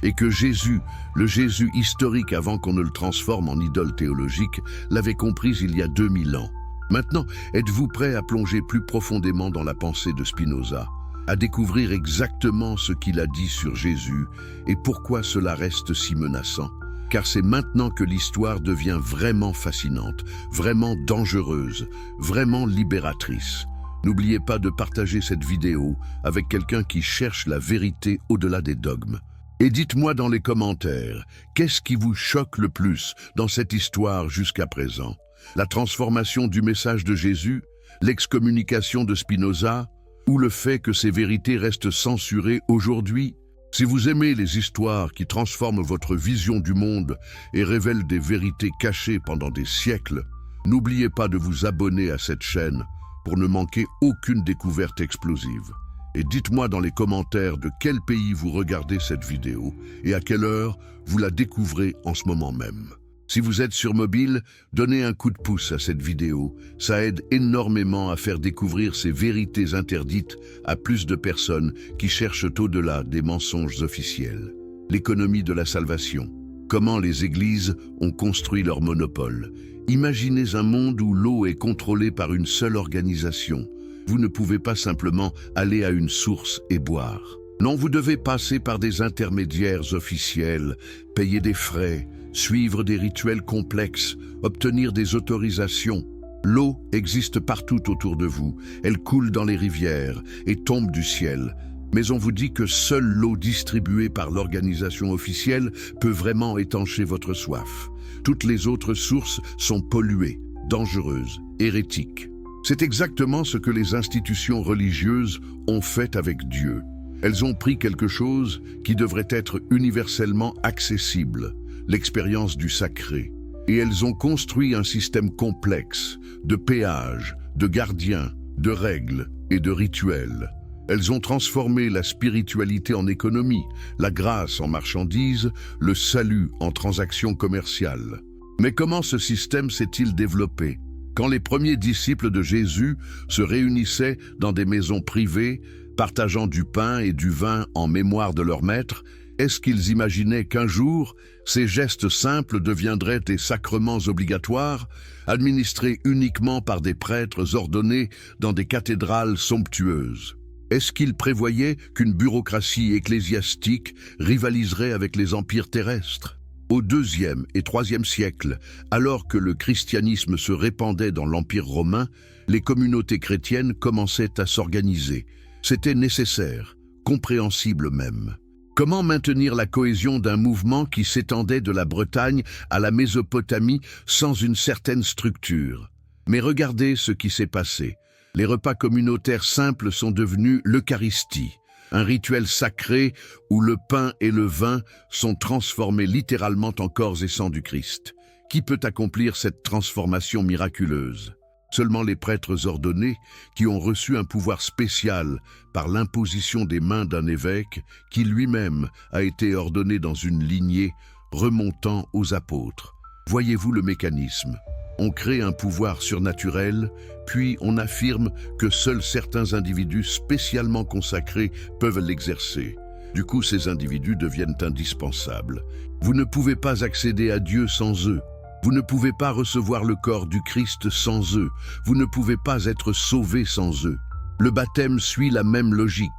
et que Jésus, le Jésus historique avant qu'on ne le transforme en idole théologique, l'avait comprise il y a 2000 ans. Maintenant, êtes-vous prêt à plonger plus profondément dans la pensée de Spinoza, à découvrir exactement ce qu'il a dit sur Jésus et pourquoi cela reste si menaçant? Car c'est maintenant que l'histoire devient vraiment fascinante, vraiment dangereuse, vraiment libératrice. N'oubliez pas de partager cette vidéo avec quelqu'un qui cherche la vérité au-delà des dogmes. Et dites-moi dans les commentaires, qu'est-ce qui vous choque le plus dans cette histoire jusqu'à présent? La transformation du message de Jésus, l'excommunication de Spinoza, ou le fait que ces vérités restent censurées aujourd'hui? Si vous aimez les histoires qui transforment votre vision du monde et révèlent des vérités cachées pendant des siècles, n'oubliez pas de vous abonner à cette chaîne pour ne manquer aucune découverte explosive. Et dites-moi dans les commentaires de quel pays vous regardez cette vidéo et à quelle heure vous la découvrez en ce moment même. Si vous êtes sur mobile, donnez un coup de pouce à cette vidéo. Ça aide énormément à faire découvrir ces vérités interdites à plus de personnes qui cherchent au-delà des mensonges officiels. L'économie de la salvation. Comment les églises ont construit leur monopole. Imaginez un monde où l'eau est contrôlée par une seule organisation. Vous ne pouvez pas simplement aller à une source et boire. Non, vous devez passer par des intermédiaires officiels, payer des frais, suivre des rituels complexes, obtenir des autorisations. L'eau existe partout autour de vous. Elle coule dans les rivières et tombe du ciel. Mais on vous dit que seule l'eau distribuée par l'organisation officielle peut vraiment étancher votre soif. Toutes les autres sources sont polluées, dangereuses, hérétiques. C'est exactement ce que les institutions religieuses ont fait avec Dieu. Elles ont pris quelque chose qui devrait être universellement accessible, l'expérience du sacré, et elles ont construit un système complexe de péages, de gardiens, de règles et de rituels. Elles ont transformé la spiritualité en économie, la grâce en marchandise, le salut en transaction commerciale. Mais comment ce système s'est-il développé? Quand les premiers disciples de Jésus se réunissaient dans des maisons privées, partageant du pain et du vin en mémoire de leur maître, est-ce qu'ils imaginaient qu'un jour, ces gestes simples deviendraient des sacrements obligatoires, administrés uniquement par des prêtres ordonnés dans des cathédrales somptueuses? Est-ce qu'ils prévoyaient qu'une bureaucratie ecclésiastique rivaliserait avec les empires terrestres? Au IIe et IIIe siècle, alors que le christianisme se répandait dans l'Empire romain, les communautés chrétiennes commençaient à s'organiser. C'était nécessaire, compréhensible même. Comment maintenir la cohésion d'un mouvement qui s'étendait de la Bretagne à la Mésopotamie sans une certaine structure? Mais regardez ce qui s'est passé. Les repas communautaires simples sont devenus l'Eucharistie, un rituel sacré où le pain et le vin sont transformés littéralement en corps et sang du Christ. Qui peut accomplir cette transformation miraculeuse? Seulement les prêtres ordonnés qui ont reçu un pouvoir spécial par l'imposition des mains d'un évêque qui lui-même a été ordonné dans une lignée remontant aux apôtres. Voyez-vous le mécanisme? On crée un pouvoir surnaturel, puis on affirme que seuls certains individus spécialement consacrés peuvent l'exercer. Du coup, ces individus deviennent indispensables. Vous ne pouvez pas accéder à Dieu sans eux. Vous ne pouvez pas recevoir le corps du Christ sans eux. Vous ne pouvez pas être sauvé sans eux. Le baptême suit la même logique.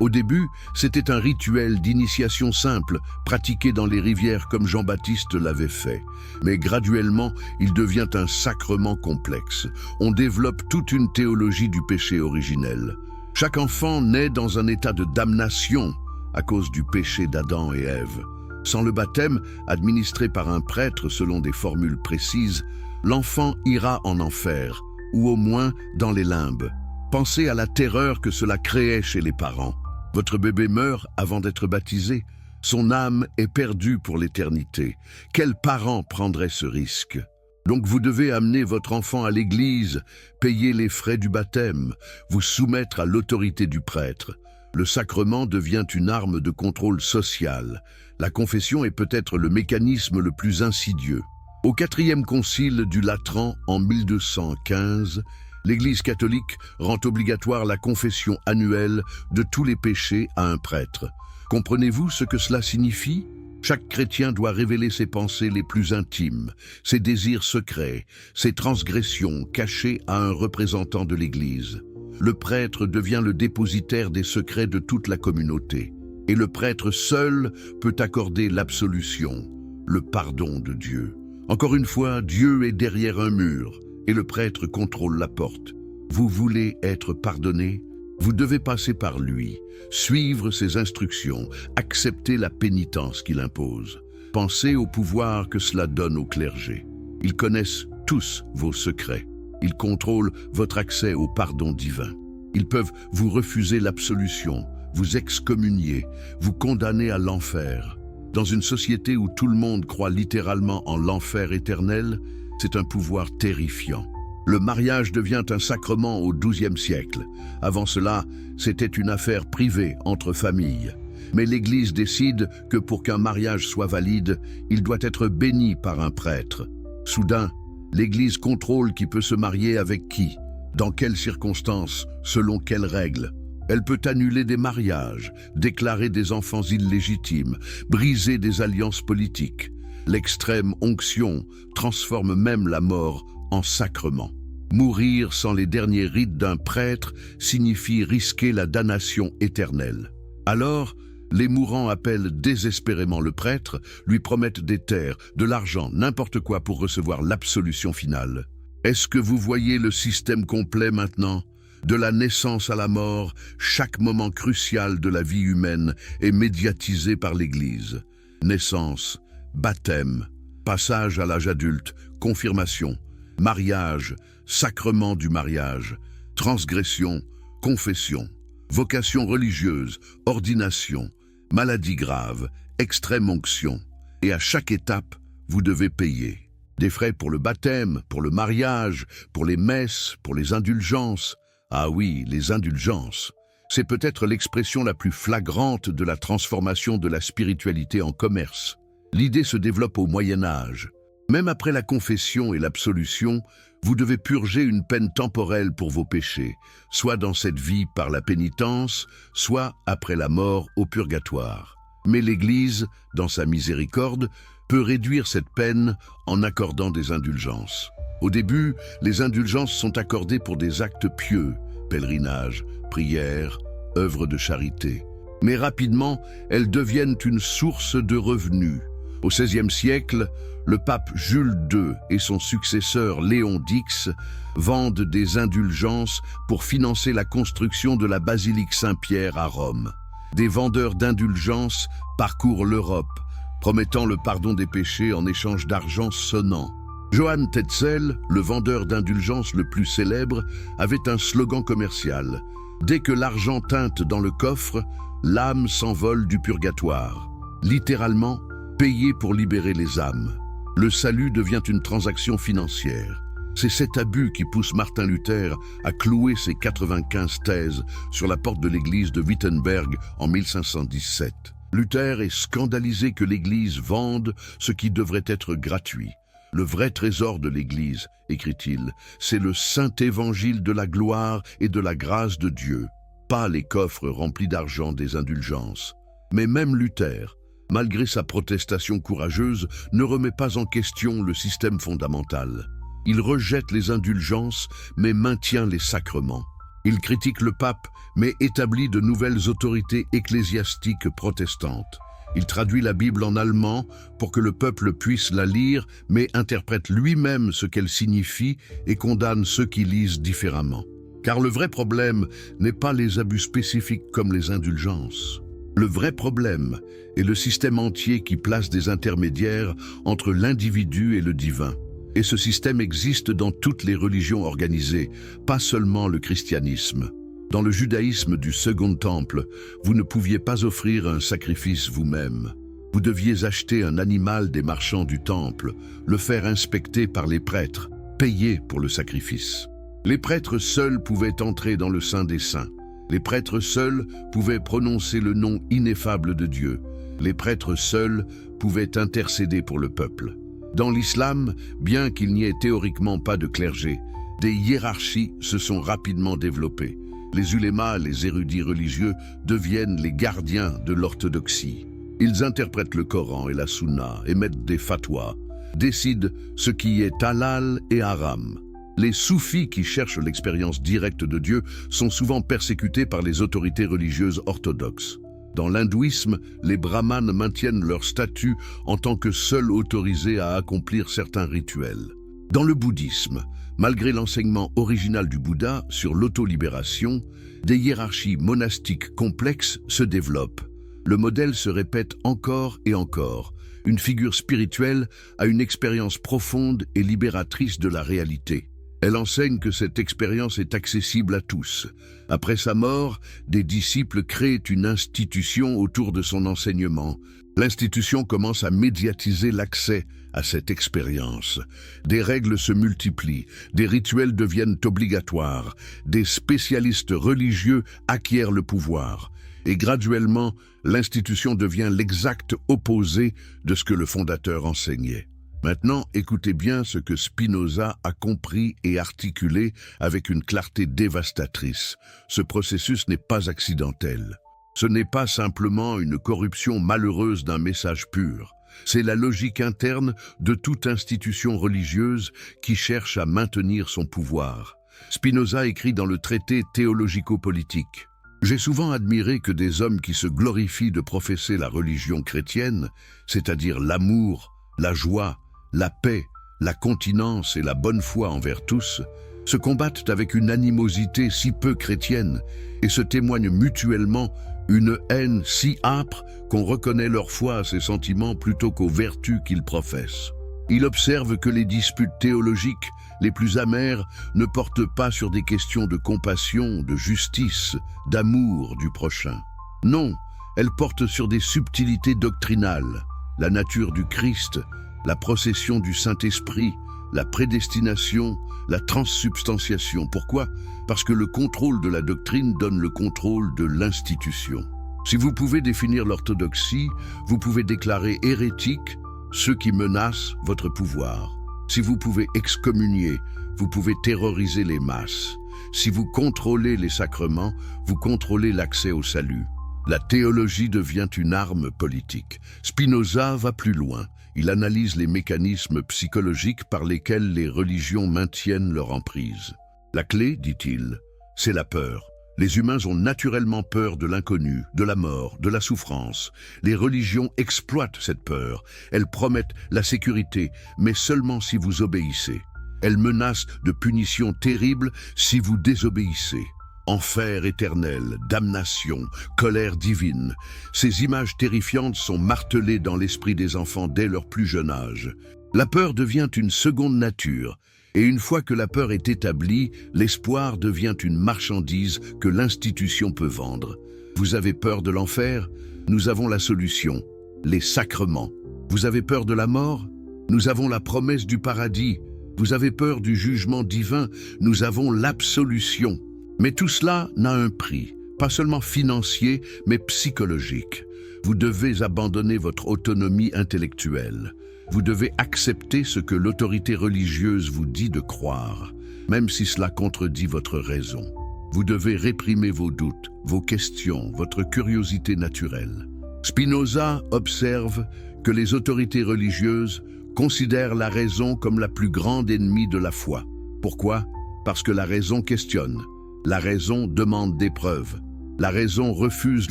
Au début, c'était un rituel d'initiation simple, pratiqué dans les rivières comme Jean-Baptiste l'avait fait. Mais graduellement, il devient un sacrement complexe. On développe toute une théologie du péché originel. Chaque enfant naît dans un état de damnation à cause du péché d'Adam et Ève. Sans le baptême, administré par un prêtre selon des formules précises, l'enfant ira en enfer, ou au moins dans les limbes. Pensez à la terreur que cela créait chez les parents. Votre bébé meurt avant d'être baptisé. Son âme est perdue pour l'éternité. Quel parent prendrait ce risque? Donc vous devez amener votre enfant à l'église, payer les frais du baptême, vous soumettre à l'autorité du prêtre. Le sacrement devient une arme de contrôle social. La confession est peut-être le mécanisme le plus insidieux. Au quatrième concile du Latran en 1215, l'Église catholique rend obligatoire la confession annuelle de tous les péchés à un prêtre. Comprenez-vous ce que cela signifie? Chaque chrétien doit révéler ses pensées les plus intimes, ses désirs secrets, ses transgressions cachées à un représentant de l'Église. Le prêtre devient le dépositaire des secrets de toute la communauté. Et le prêtre seul peut accorder l'absolution, le pardon de Dieu. Encore une fois, Dieu est derrière un mur et le prêtre contrôle la porte. Vous voulez être pardonné? Vous devez passer par lui, suivre ses instructions, accepter la pénitence qu'il impose. Pensez au pouvoir que cela donne au clergé. Ils connaissent tous vos secrets. Ils contrôlent votre accès au pardon divin. Ils peuvent vous refuser l'absolution, vous excommunier, vous condamner à l'enfer. Dans une société où tout le monde croit littéralement en l'enfer éternel, c'est un pouvoir terrifiant. Le mariage devient un sacrement au XIIe siècle. Avant cela, c'était une affaire privée entre familles. Mais l'Église décide que pour qu'un mariage soit valide, il doit être béni par un prêtre. Soudain, l'Église contrôle qui peut se marier avec qui, dans quelles circonstances, selon quelles règles. Elle peut annuler des mariages, déclarer des enfants illégitimes, briser des alliances politiques. L'extrême onction transforme même la mort en sacrement. Mourir sans les derniers rites d'un prêtre signifie risquer la damnation éternelle. Alors, les mourants appellent désespérément le prêtre, lui promettent des terres, de l'argent, n'importe quoi pour recevoir l'absolution finale. Est-ce que vous voyez le système complet maintenant? De la naissance à la mort, chaque moment crucial de la vie humaine est médiatisé par l'Église. Naissance, baptême, passage à l'âge adulte, confirmation, mariage, sacrement du mariage, transgression, confession, vocation religieuse, ordination, maladie grave, extrême onction. Et à chaque étape, vous devez payer. Des frais pour le baptême, pour le mariage, pour les messes, pour les indulgences. Ah oui, les indulgences. C'est peut-être l'expression la plus flagrante de la transformation de la spiritualité en commerce. L'idée se développe au Moyen Âge. Même après la confession et l'absolution, Vous devez purger une peine temporelle pour vos péchés, soit dans cette vie par la pénitence, soit après la mort au purgatoire. Mais l'Église, dans sa miséricorde, peut réduire cette peine en accordant des indulgences. Au début, les indulgences sont accordées pour des actes pieux, pèlerinage, prières, œuvres de charité. Mais rapidement, elles deviennent une source de revenus. Au XVIe siècle, le pape Jules II et son successeur Léon X vendent des indulgences pour financer la construction de la basilique Saint-Pierre à Rome. Des vendeurs d'indulgences parcourent l'Europe, promettant le pardon des péchés en échange d'argent sonnant. Johann Tetzel, le vendeur d'indulgences le plus célèbre, avait un slogan commercial. Dès que l'argent teinte dans le coffre, l'âme s'envole du purgatoire. Littéralement, payer pour libérer les âmes. Le salut devient une transaction financière. C'est cet abus qui pousse Martin Luther à clouer ses 95 thèses sur la porte de l'église de Wittenberg en 1517. Luther est scandalisé que l'église vende ce qui devrait être gratuit. Le vrai trésor de l'Église, écrit-il, c'est le saint évangile de la gloire et de la grâce de Dieu, pas les coffres remplis d'argent des indulgences. Mais même Luther, malgré sa protestation courageuse, ne remet pas en question le système fondamental. Il rejette les indulgences, mais maintient les sacrements. Il critique le pape, mais établit de nouvelles autorités ecclésiastiques protestantes. Il traduit la Bible en allemand pour que le peuple puisse la lire, mais interprète lui-même ce qu'elle signifie et condamne ceux qui lisent différemment. Car le vrai problème n'est pas les abus spécifiques comme les indulgences. Le vrai problème est le système entier qui place des intermédiaires entre l'individu et le divin. Et ce système existe dans toutes les religions organisées, pas seulement le christianisme. Dans le judaïsme du Second Temple, vous ne pouviez pas offrir un sacrifice vous-même. Vous deviez acheter un animal des marchands du temple, le faire inspecter par les prêtres, payer pour le sacrifice. Les prêtres seuls pouvaient entrer dans le Saint des Saints. Les prêtres seuls pouvaient prononcer le nom ineffable de Dieu. Les prêtres seuls pouvaient intercéder pour le peuple. Dans l'islam, bien qu'il n'y ait théoriquement pas de clergé, des hiérarchies se sont rapidement développées. Les ulémas, les érudits religieux, deviennent les gardiens de l'orthodoxie. Ils interprètent le Coran et la Sunna, émettent des fatwas, décident ce qui est halal et haram. Les soufis qui cherchent l'expérience directe de Dieu sont souvent persécutés par les autorités religieuses orthodoxes. Dans l'hindouisme, les brahmanes maintiennent leur statut en tant que seuls autorisés à accomplir certains rituels. Dans le bouddhisme, malgré l'enseignement original du Bouddha sur l'autolibération, des hiérarchies monastiques complexes se développent. Le modèle se répète encore et encore. Une figure spirituelle a une expérience profonde et libératrice de la réalité. Elle enseigne que cette expérience est accessible à tous. Après sa mort, des disciples créent une institution autour de son enseignement. L'institution commence à médiatiser l'accès à cette expérience. Des règles se multiplient, des rituels deviennent obligatoires, des spécialistes religieux acquièrent le pouvoir. Et graduellement, l'institution devient l'exact opposé de ce que le fondateur enseignait. Maintenant, écoutez bien ce que Spinoza a compris et articulé avec une clarté dévastatrice. Ce processus n'est pas accidentel. Ce n'est pas simplement une corruption malheureuse d'un message pur. C'est la logique interne de toute institution religieuse qui cherche à maintenir son pouvoir. Spinoza écrit dans le traité théologico-politique: « J'ai souvent admiré que des hommes qui se glorifient de professer la religion chrétienne, c'est-à-dire l'amour, la joie, la paix, la continence et la bonne foi envers tous, se combattent avec une animosité si peu chrétienne et se témoignent mutuellement une haine si âpre qu'on reconnaît leur foi à ces sentiments plutôt qu'aux vertus qu'ils professent. Il observe que les disputes théologiques les plus amères ne portent pas sur des questions de compassion, de justice, d'amour du prochain. Non, elles portent sur des subtilités doctrinales, la nature du Christ, la procession du Saint-Esprit, la prédestination, la transsubstantiation. Pourquoi? Parce que le contrôle de la doctrine donne le contrôle de l'institution. Si vous pouvez définir l'orthodoxie, vous pouvez déclarer hérétiques ceux qui menacent votre pouvoir. Si vous pouvez excommunier, vous pouvez terroriser les masses. Si vous contrôlez les sacrements, vous contrôlez l'accès au salut. La théologie devient une arme politique. Spinoza va plus loin. Il analyse les mécanismes psychologiques par lesquels les religions maintiennent leur emprise. La clé, dit-il, c'est la peur. Les humains ont naturellement peur de l'inconnu, de la mort, de la souffrance. Les religions exploitent cette peur. Elles promettent la sécurité, mais seulement si vous obéissez. Elles menacent de punitions terribles si vous désobéissez. Enfer éternel, damnation, colère divine. Ces images terrifiantes sont martelées dans l'esprit des enfants dès leur plus jeune âge. La peur devient une seconde nature. Et une fois que la peur est établie, l'espoir devient une marchandise que l'institution peut vendre. Vous avez peur de l'enfer? Nous avons la solution, les sacrements. Vous avez peur de la mort? Nous avons la promesse du paradis. Vous avez peur du jugement divin? Nous avons l'absolution. Mais tout cela n'a un prix, pas seulement financier, mais psychologique. Vous devez abandonner votre autonomie intellectuelle. Vous devez accepter ce que l'autorité religieuse vous dit de croire, même si cela contredit votre raison. Vous devez réprimer vos doutes, vos questions, votre curiosité naturelle. Spinoza observe que les autorités religieuses considèrent la raison comme la plus grande ennemie de la foi. Pourquoi? Parce que la raison questionne. La raison demande des preuves. La raison refuse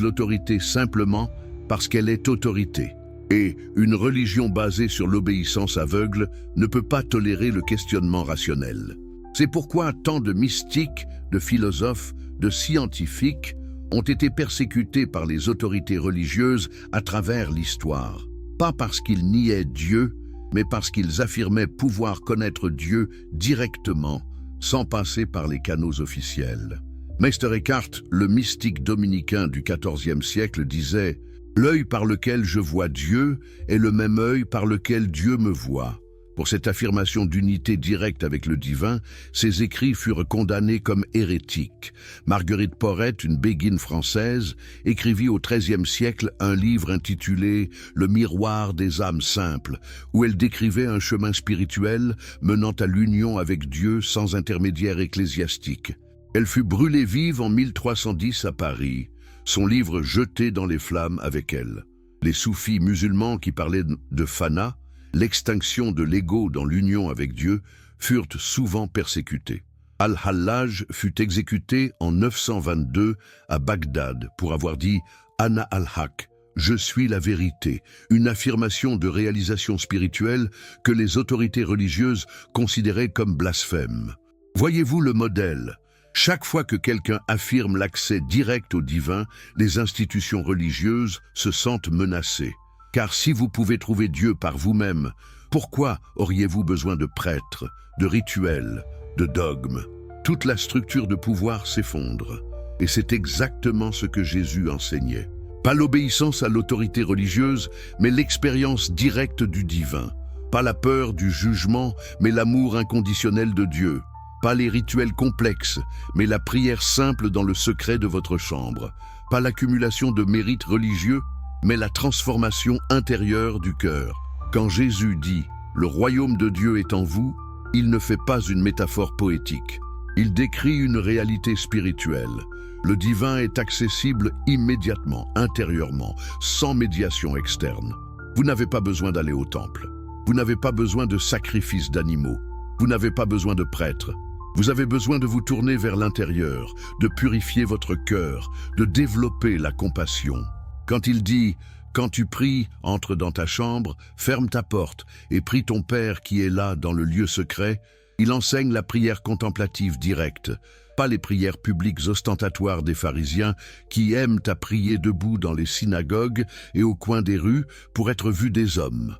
l'autorité simplement parce qu'elle est autorité. Et une religion basée sur l'obéissance aveugle ne peut pas tolérer le questionnement rationnel. C'est pourquoi tant de mystiques, de philosophes, de scientifiques ont été persécutés par les autorités religieuses à travers l'histoire. Pas parce qu'ils niaient Dieu, mais parce qu'ils affirmaient pouvoir connaître Dieu directement, sans passer par les canaux officiels. Meister Eckhart, le mystique dominicain du XIVe siècle, disait « L'œil par lequel je vois Dieu est le même œil par lequel Dieu me voit ». Pour cette affirmation d'unité directe avec le divin, ses écrits furent condamnés comme hérétiques. Marguerite Porete, une béguine française, écrivit au XIIIe siècle un livre intitulé « Le miroir des âmes simples », où elle décrivait un chemin spirituel menant à l'union avec Dieu sans intermédiaire ecclésiastique. Elle fut brûlée vive en 1310 à Paris, son livre jeté dans les flammes avec elle. Les soufis musulmans qui parlaient de fana, l'extinction de l'ego dans l'union avec Dieu, furent souvent persécutés. Al-Hallaj fut exécuté en 922 à Bagdad pour avoir dit « Ana al-Haq », je suis la vérité, une affirmation de réalisation spirituelle que les autorités religieuses considéraient comme blasphème. Voyez-vous le modèle? Chaque fois que quelqu'un affirme l'accès direct au divin, les institutions religieuses se sentent menacées. Car si vous pouvez trouver Dieu par vous-même, pourquoi auriez-vous besoin de prêtres, de rituels, de dogmes? Toute la structure de pouvoir s'effondre. Et c'est exactement ce que Jésus enseignait. Pas l'obéissance à l'autorité religieuse, mais l'expérience directe du divin. Pas la peur du jugement, mais l'amour inconditionnel de Dieu. Pas les rituels complexes, mais la prière simple dans le secret de votre chambre. Pas l'accumulation de mérites religieux, mais la transformation intérieure du cœur. Quand Jésus dit « Le royaume de Dieu est en vous », il ne fait pas une métaphore poétique. Il décrit une réalité spirituelle. Le divin est accessible immédiatement, intérieurement, sans médiation externe. Vous n'avez pas besoin d'aller au temple. Vous n'avez pas besoin de sacrifices d'animaux. Vous n'avez pas besoin de prêtres. Vous avez besoin de vous tourner vers l'intérieur, de purifier votre cœur, de développer la compassion. Quand il dit « Quand tu pries, entre dans ta chambre, ferme ta porte et prie ton Père qui est là dans le lieu secret », il enseigne la prière contemplative directe, pas les prières publiques ostentatoires des pharisiens qui aiment à prier debout dans les synagogues et au coin des rues pour être vus des hommes.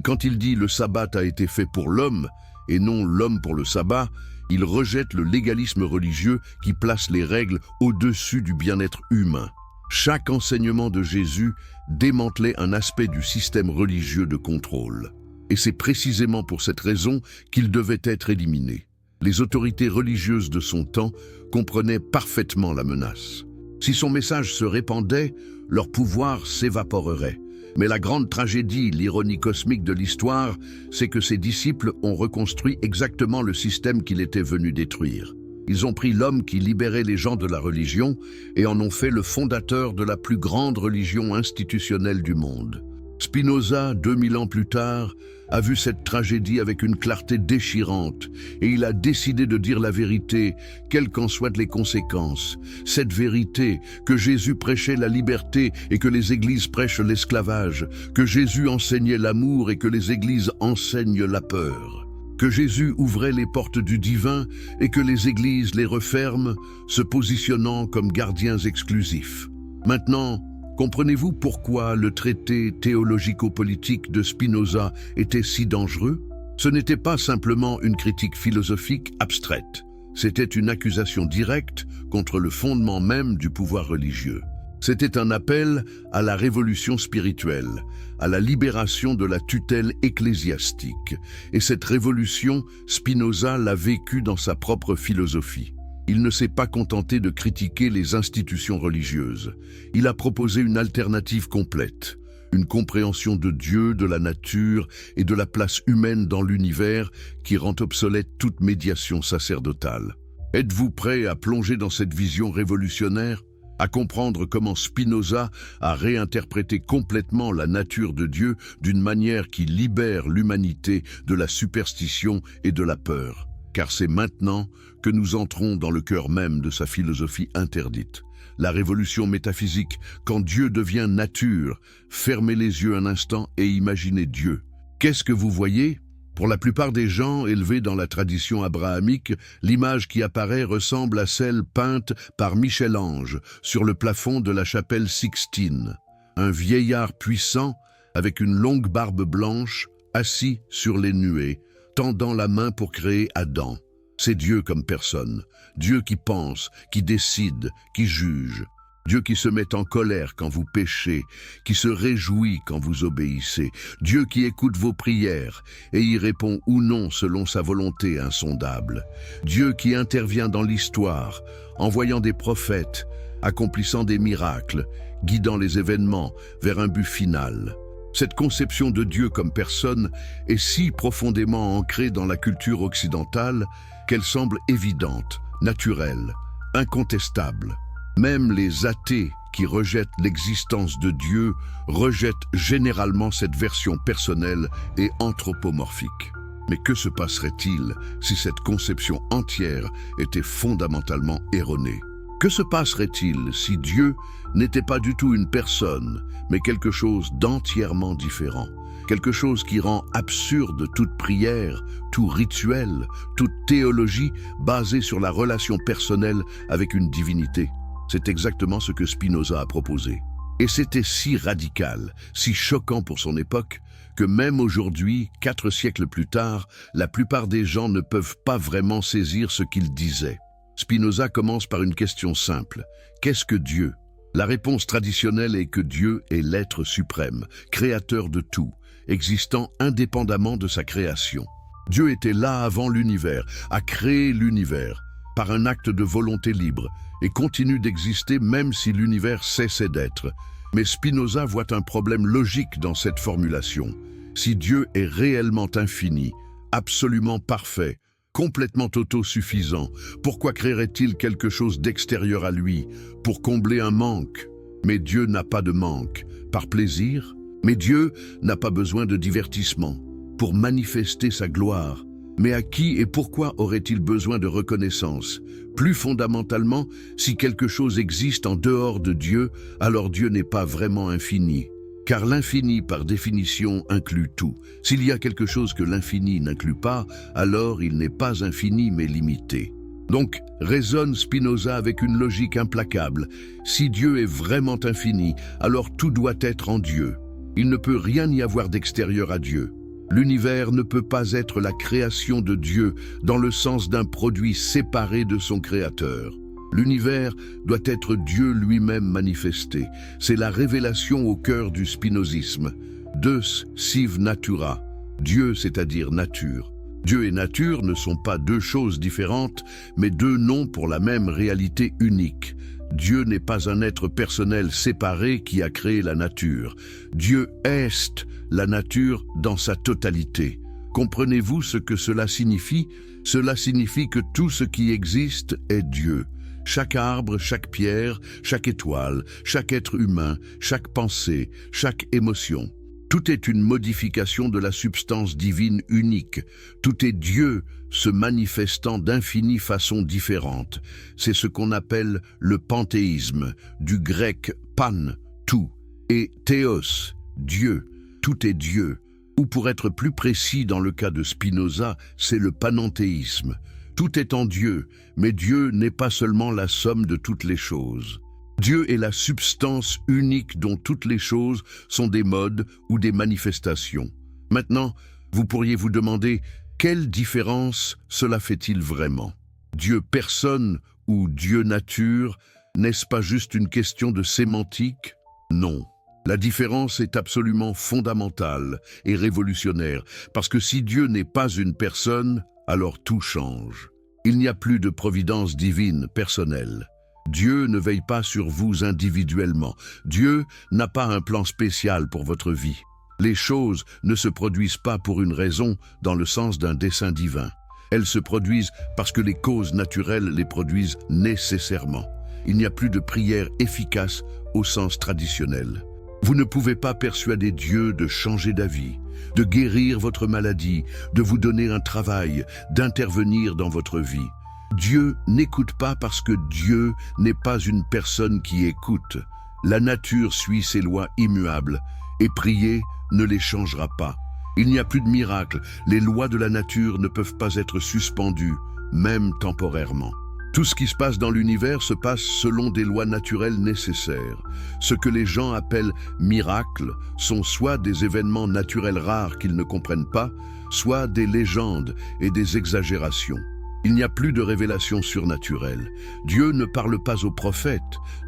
Quand il dit « Le sabbat a été fait pour l'homme » et non l'homme pour le sabbat, il rejette le légalisme religieux qui place les règles au-dessus du bien-être humain. Chaque enseignement de Jésus démantelait un aspect du système religieux de contrôle. Et c'est précisément pour cette raison qu'il devait être éliminé. Les autorités religieuses de son temps comprenaient parfaitement la menace. Si son message se répandait, leur pouvoir s'évaporerait. Mais la grande tragédie, l'ironie cosmique de l'histoire, c'est que ses disciples ont reconstruit exactement le système qu'il était venu détruire. Ils ont pris l'homme qui libérait les gens de la religion et en ont fait le fondateur de la plus grande religion institutionnelle du monde. Spinoza, 2000 ans plus tard, a vu cette tragédie avec une clarté déchirante et il a décidé de dire la vérité, quelles qu'en soient les conséquences. Cette vérité, que Jésus prêchait la liberté et que les églises prêchent l'esclavage, que Jésus enseignait l'amour et que les églises enseignent la peur, que Jésus ouvrait les portes du divin et que les églises les referment, se positionnant comme gardiens exclusifs. Maintenant, comprenez-vous pourquoi le traité théologico-politique de Spinoza était si dangereux? Ce n'était pas simplement une critique philosophique abstraite, c'était une accusation directe contre le fondement même du pouvoir religieux. C'était un appel à la révolution spirituelle, à la libération de la tutelle ecclésiastique. Et cette révolution, Spinoza l'a vécue dans sa propre philosophie. Il ne s'est pas contenté de critiquer les institutions religieuses. Il a proposé une alternative complète, une compréhension de Dieu, de la nature et de la place humaine dans l'univers qui rend obsolète toute médiation sacerdotale. Êtes-vous prêt à plonger dans cette vision révolutionnaire, à comprendre comment Spinoza a réinterprété complètement la nature de Dieu d'une manière qui libère l'humanité de la superstition et de la peur? Car c'est maintenant que nous entrons dans le cœur même de sa philosophie interdite. La révolution métaphysique, quand Dieu devient nature, fermez les yeux un instant et imaginez Dieu. Qu'est-ce que vous voyez? Pour la plupart des gens élevés dans la tradition abrahamique, l'image qui apparaît ressemble à celle peinte par Michel-Ange sur le plafond de la chapelle Sixtine. Un vieillard puissant, avec une longue barbe blanche, assis sur les nuées, tendant la main pour créer Adam. C'est Dieu comme personne, Dieu qui pense, qui décide, qui juge. Dieu qui se met en colère quand vous péchez, qui se réjouit quand vous obéissez. Dieu qui écoute vos prières et y répond ou non selon sa volonté insondable. Dieu qui intervient dans l'histoire, envoyant des prophètes, accomplissant des miracles, guidant les événements vers un but final. Cette conception de Dieu comme personne est si profondément ancrée dans la culture occidentale qu'elle semble évidente, naturelle, incontestable. Même les athées qui rejettent l'existence de Dieu rejettent généralement cette version personnelle et anthropomorphique. Mais que se passerait-il si cette conception entière était fondamentalement erronée? Que se passerait-il si Dieu n'était pas du tout une personne, mais quelque chose d'entièrement différent? Quelque chose qui rend absurde toute prière, tout rituel, toute théologie basée sur la relation personnelle avec une divinité. C'est exactement ce que Spinoza a proposé. Et c'était si radical, si choquant pour son époque, que même aujourd'hui, 4 siècles plus tard, la plupart des gens ne peuvent pas vraiment saisir ce qu'il disait. Spinoza commence par une question simple. Qu'est-ce que Dieu? La réponse traditionnelle est que Dieu est l'être suprême, créateur de tout, existant indépendamment de sa création. Dieu était là avant l'univers, a créé l'univers, par un acte de volonté libre, et continue d'exister même si l'univers cessait d'être. Mais Spinoza voit un problème logique dans cette formulation. Si Dieu est réellement infini, absolument parfait, complètement autosuffisant, pourquoi créerait-il quelque chose d'extérieur à lui, pour combler un manque? Mais Dieu n'a pas de manque. Par plaisir? Mais Dieu n'a pas besoin de divertissement, pour manifester sa gloire. Mais à qui et pourquoi aurait-il besoin de reconnaissance? Plus fondamentalement, si quelque chose existe en dehors de Dieu, alors Dieu n'est pas vraiment infini. Car l'infini, par définition, inclut tout. S'il y a quelque chose que l'infini n'inclut pas, alors il n'est pas infini mais limité. Donc, raisonne Spinoza avec une logique implacable. Si Dieu est vraiment infini, alors tout doit être en Dieu. Il ne peut rien y avoir d'extérieur à Dieu. L'univers ne peut pas être la création de Dieu dans le sens d'un produit séparé de son créateur. L'univers doit être Dieu lui-même manifesté. C'est la révélation au cœur du spinozisme. Deus sive natura. Dieu, c'est-à-dire nature. Dieu et nature ne sont pas deux choses différentes, mais deux noms pour la même réalité unique. Dieu n'est pas un être personnel séparé qui a créé la nature. Dieu est la nature dans sa totalité. Comprenez-vous ce que cela signifie? Cela signifie que tout ce qui existe est Dieu. Chaque arbre, chaque pierre, chaque étoile, chaque être humain, chaque pensée, chaque émotion. Tout est une modification de la substance divine unique. Tout est Dieu se manifestant d'infinies façons différentes. C'est ce qu'on appelle le panthéisme, du grec pan, tout, et théos, Dieu. Tout est Dieu. Ou pour être plus précis dans le cas de Spinoza, c'est le panenthéisme. Tout est en Dieu, mais Dieu n'est pas seulement la somme de toutes les choses. Dieu est la substance unique dont toutes les choses sont des modes ou des manifestations. Maintenant, vous pourriez vous demander quelle différence cela fait-il vraiment? Dieu personne ou Dieu nature, n'est-ce pas juste une question de sémantique? Non. La différence est absolument fondamentale et révolutionnaire, parce que si Dieu n'est pas une personne, alors tout change. Il n'y a plus de providence divine personnelle. Dieu ne veille pas sur vous individuellement. Dieu n'a pas un plan spécial pour votre vie. Les choses ne se produisent pas pour une raison dans le sens d'un dessein divin. Elles se produisent parce que les causes naturelles les produisent nécessairement. Il n'y a plus de prière efficace au sens traditionnel. Vous ne pouvez pas persuader Dieu de changer d'avis, de guérir votre maladie, de vous donner un travail, d'intervenir dans votre vie. Dieu n'écoute pas parce que Dieu n'est pas une personne qui écoute. La nature suit ses lois immuables et prier ne les changera pas. Il n'y a plus de miracle. Les lois de la nature ne peuvent pas être suspendues, même temporairement. Tout ce qui se passe dans l'univers se passe selon des lois naturelles nécessaires. Ce que les gens appellent miracles sont soit des événements naturels rares qu'ils ne comprennent pas, soit des légendes et des exagérations. Il n'y a plus de révélation surnaturelle. Dieu ne parle pas aux prophètes.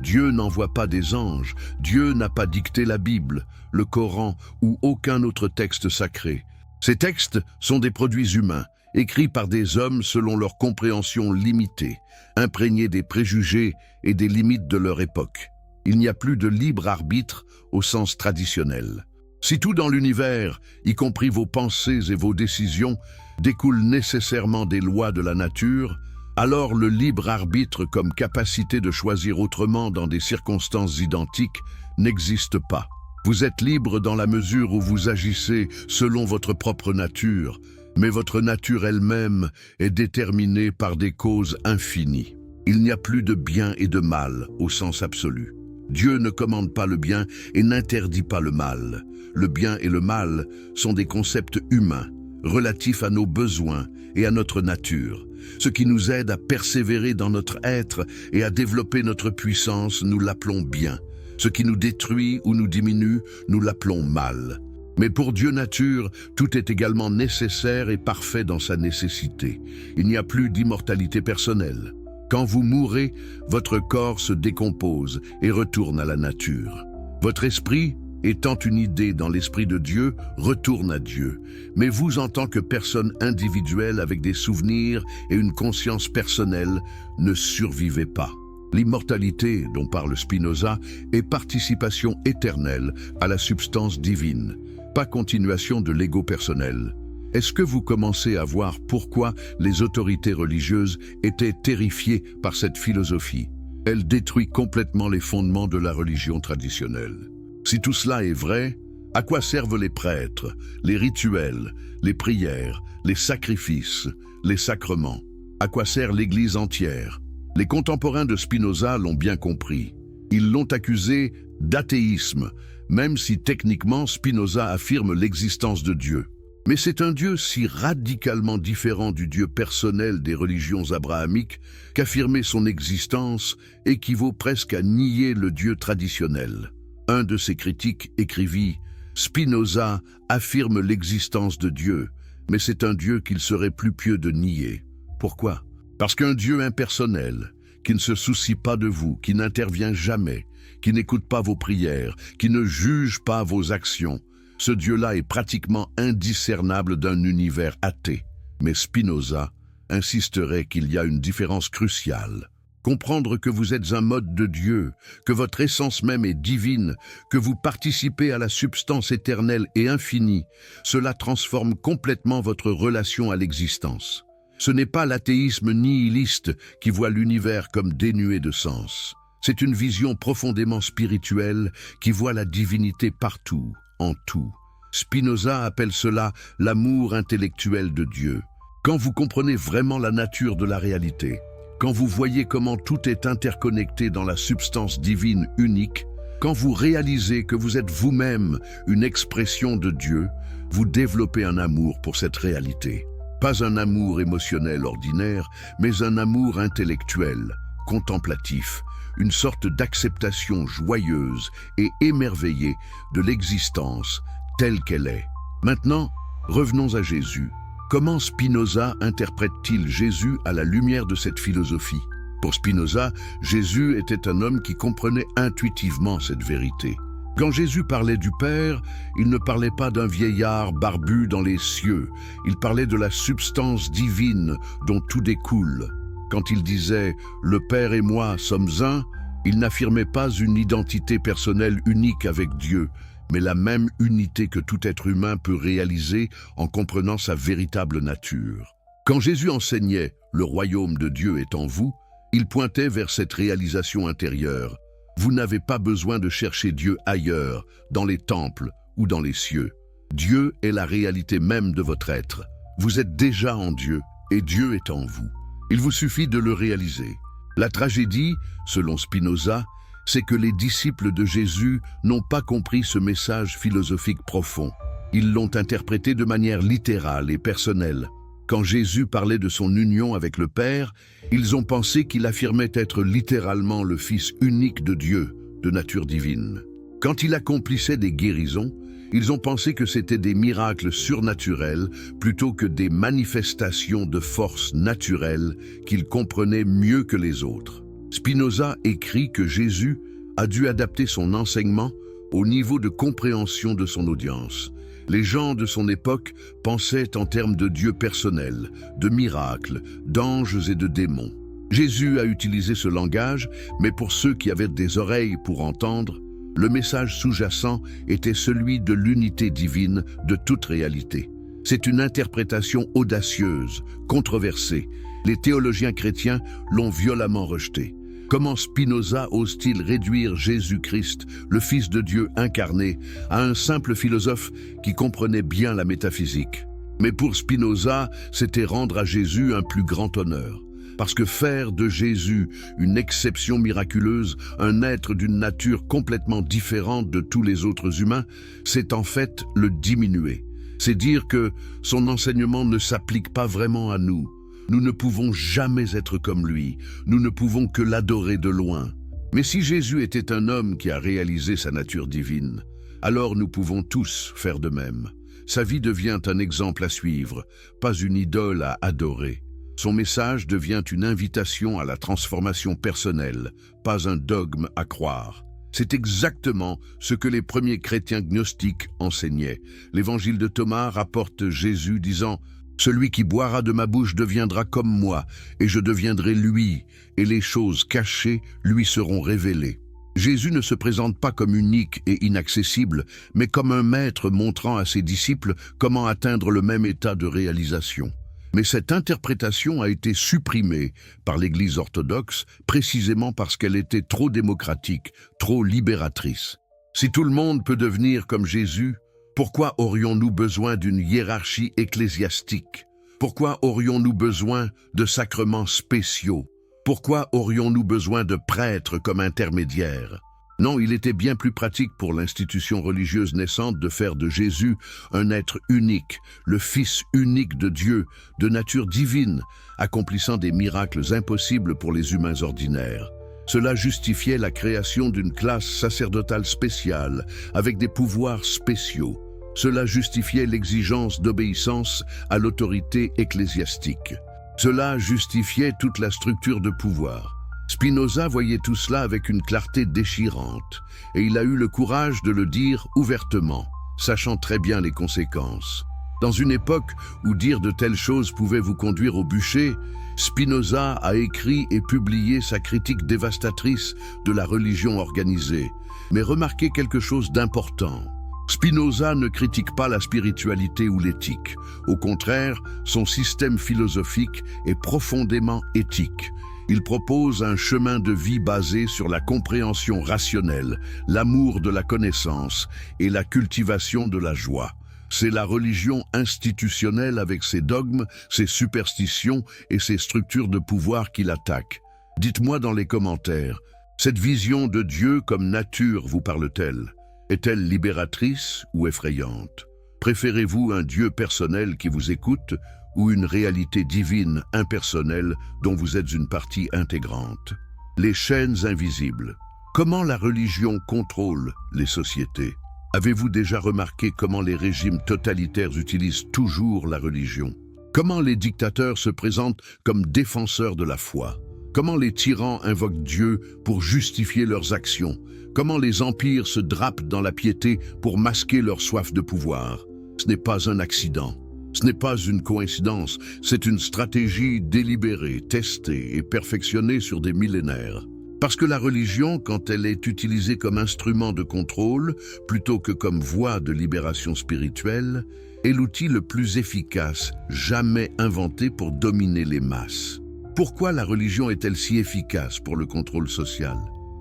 Dieu n'envoie pas des anges. Dieu n'a pas dicté la Bible, le Coran ou aucun autre texte sacré. Ces textes sont des produits humains, écrits par des hommes selon leur compréhension limitée, imprégnés des préjugés et des limites de leur époque. Il n'y a plus de libre arbitre au sens traditionnel. Si tout dans l'univers, y compris vos pensées et vos décisions, découle nécessairement des lois de la nature, alors le libre arbitre comme capacité de choisir autrement dans des circonstances identiques n'existe pas. Vous êtes libre dans la mesure où vous agissez selon votre propre nature, mais votre nature elle-même est déterminée par des causes infinies. Il n'y a plus de bien et de mal au sens absolu. Dieu ne commande pas le bien et n'interdit pas le mal. Le bien et le mal sont des concepts humains, relatifs à nos besoins et à notre nature. Ce qui nous aide à persévérer dans notre être et à développer notre puissance, nous l'appelons bien. Ce qui nous détruit ou nous diminue, nous l'appelons mal. Mais pour Dieu nature, tout est également nécessaire et parfait dans sa nécessité. Il n'y a plus d'immortalité personnelle. Quand vous mourrez, votre corps se décompose et retourne à la nature. Votre esprit, étant une idée dans l'esprit de Dieu, retourne à Dieu. Mais vous, en tant que personne individuelle avec des souvenirs et une conscience personnelle, ne survivez pas. L'immortalité, dont parle Spinoza, est participation éternelle à la substance divine, pas continuation de l'ego personnel. Est-ce que vous commencez à voir pourquoi les autorités religieuses étaient terrifiées par cette philosophie? Elle détruit complètement les fondements de la religion traditionnelle. Si tout cela est vrai, à quoi servent les prêtres, les rituels, les prières, les sacrifices, les sacrements? À quoi sert l'Église entière? Les contemporains de Spinoza l'ont bien compris. Ils l'ont accusé d'athéisme, même si techniquement Spinoza affirme l'existence de Dieu. Mais c'est un Dieu si radicalement différent du Dieu personnel des religions abrahamiques qu'affirmer son existence équivaut presque à nier le Dieu traditionnel. Un de ses critiques écrivit « Spinoza affirme l'existence de Dieu, mais c'est un Dieu qu'il serait plus pieux de nier. » Pourquoi? Parce qu'un Dieu impersonnel, qui ne se soucie pas de vous, qui n'intervient jamais, qui n'écoute pas vos prières, qui ne juge pas vos actions, ce Dieu-là est pratiquement indiscernable d'un univers athée. Mais Spinoza insisterait qu'il y a une différence cruciale. Comprendre que vous êtes un mode de Dieu, que votre essence même est divine, que vous participez à la substance éternelle et infinie, cela transforme complètement votre relation à l'existence. Ce n'est pas l'athéisme nihiliste qui voit l'univers comme dénué de sens. C'est une vision profondément spirituelle qui voit la divinité partout, en tout. Spinoza appelle cela l'amour intellectuel de Dieu. Quand vous comprenez vraiment la nature de la réalité, quand vous voyez comment tout est interconnecté dans la substance divine unique, quand vous réalisez que vous êtes vous-même une expression de Dieu, vous développez un amour pour cette réalité. Pas un amour émotionnel ordinaire, mais un amour intellectuel, contemplatif, une sorte d'acceptation joyeuse et émerveillée de l'existence telle qu'elle est. Maintenant, revenons à Jésus. Comment Spinoza interprète-t-il Jésus à la lumière de cette philosophie? Pour Spinoza, Jésus était un homme qui comprenait intuitivement cette vérité. Quand Jésus parlait du Père, il ne parlait pas d'un vieillard barbu dans les cieux, il parlait de la substance divine dont tout découle. Quand il disait « Le Père et moi sommes un », il n'affirmait pas une identité personnelle unique avec Dieu, mais la même unité que tout être humain peut réaliser en comprenant sa véritable nature. Quand Jésus enseignait « Le royaume de Dieu est en vous », il pointait vers cette réalisation intérieure. Vous n'avez pas besoin de chercher Dieu ailleurs, dans les temples ou dans les cieux. Dieu est la réalité même de votre être. Vous êtes déjà en Dieu et Dieu est en vous. Il vous suffit de le réaliser. La tragédie, selon Spinoza, c'est que les disciples de Jésus n'ont pas compris ce message philosophique profond. Ils l'ont interprété de manière littérale et personnelle. Quand Jésus parlait de son union avec le Père, ils ont pensé qu'il affirmait être littéralement le Fils unique de Dieu, de nature divine. Quand il accomplissait des guérisons, ils ont pensé que c'était des miracles surnaturels plutôt que des manifestations de force naturelle qu'il comprenait mieux que les autres. Spinoza écrit que Jésus a dû adapter son enseignement au niveau de compréhension de son audience. Les gens de son époque pensaient en termes de dieux personnels, de miracles, d'anges et de démons. Jésus a utilisé ce langage, mais pour ceux qui avaient des oreilles pour entendre, le message sous-jacent était celui de l'unité divine de toute réalité. C'est une interprétation audacieuse, controversée. Les théologiens chrétiens l'ont violemment rejetée. Comment Spinoza ose-t-il réduire Jésus-Christ, le Fils de Dieu incarné, à un simple philosophe qui comprenait bien la métaphysique? Mais pour Spinoza, c'était rendre à Jésus un plus grand honneur. Parce que faire de Jésus une exception miraculeuse, un être d'une nature complètement différente de tous les autres humains, c'est en fait le diminuer. C'est dire que son enseignement ne s'applique pas vraiment à nous. Nous ne pouvons jamais être comme lui, nous ne pouvons que l'adorer de loin. Mais si Jésus était un homme qui a réalisé sa nature divine, alors nous pouvons tous faire de même. Sa vie devient un exemple à suivre, pas une idole à adorer. Son message devient une invitation à la transformation personnelle, pas un dogme à croire. C'est exactement ce que les premiers chrétiens gnostiques enseignaient. L'évangile de Thomas rapporte Jésus disant « Celui qui boira de ma bouche deviendra comme moi, et je deviendrai lui, et les choses cachées lui seront révélées. » Jésus ne se présente pas comme unique et inaccessible, mais comme un maître montrant à ses disciples comment atteindre le même état de réalisation. Mais cette interprétation a été supprimée par l'Église orthodoxe précisément parce qu'elle était trop démocratique, trop libératrice. Si tout le monde peut devenir comme Jésus, pourquoi aurions-nous besoin d'une hiérarchie ecclésiastique? Pourquoi aurions-nous besoin de sacrements spéciaux? Pourquoi aurions-nous besoin de prêtres comme intermédiaires? Non, il était bien plus pratique pour l'institution religieuse naissante de faire de Jésus un être unique, le Fils unique de Dieu, de nature divine, accomplissant des miracles impossibles pour les humains ordinaires. Cela justifiait la création d'une classe sacerdotale spéciale, avec des pouvoirs spéciaux. Cela justifiait l'exigence d'obéissance à l'autorité ecclésiastique. Cela justifiait toute la structure de pouvoir. Spinoza voyait tout cela avec une clarté déchirante, et il a eu le courage de le dire ouvertement, sachant très bien les conséquences. Dans une époque où dire de telles choses pouvait vous conduire au bûcher, Spinoza a écrit et publié sa critique dévastatrice de la religion organisée. Mais remarquez quelque chose d'important. Spinoza ne critique pas la spiritualité ou l'éthique. Au contraire, son système philosophique est profondément éthique. Il propose un chemin de vie basé sur la compréhension rationnelle, l'amour de la connaissance et la cultivation de la joie. C'est la religion institutionnelle avec ses dogmes, ses superstitions et ses structures de pouvoir qu'il attaque. Dites-moi dans les commentaires, cette vision de Dieu comme nature vous parle-t-elle? Est-elle libératrice ou effrayante? Préférez-vous un Dieu personnel qui vous écoute ou une réalité divine impersonnelle dont vous êtes une partie intégrante? Les chaînes invisibles. Comment la religion contrôle les sociétés? Avez-vous déjà remarqué comment les régimes totalitaires utilisent toujours la religion? Comment les dictateurs se présentent comme défenseurs de la foi? Comment les tyrans invoquent Dieu pour justifier leurs actions? Comment les empires se drapent dans la piété pour masquer leur soif de pouvoir? Ce n'est pas un accident. Ce n'est pas une coïncidence, c'est une stratégie délibérée, testée et perfectionnée sur des millénaires. Parce que la religion, quand elle est utilisée comme instrument de contrôle, plutôt que comme voie de libération spirituelle, est l'outil le plus efficace jamais inventé pour dominer les masses. Pourquoi la religion est-elle si efficace pour le contrôle social?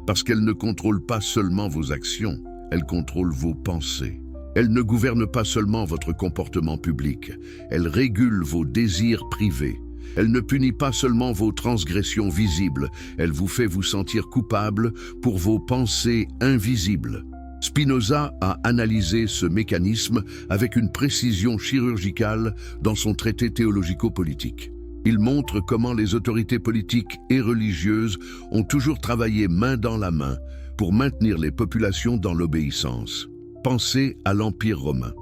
Parce qu'elle ne contrôle pas seulement vos actions, elle contrôle vos pensées. Elle ne gouverne pas seulement votre comportement public, elle régule vos désirs privés. Elle ne punit pas seulement vos transgressions visibles, elle vous fait vous sentir coupable pour vos pensées invisibles. Spinoza a analysé ce mécanisme avec une précision chirurgicale dans son traité théologico-politique. Il montre comment les autorités politiques et religieuses ont toujours travaillé main dans la main pour maintenir les populations dans l'obéissance. Pensez à l'Empire romain.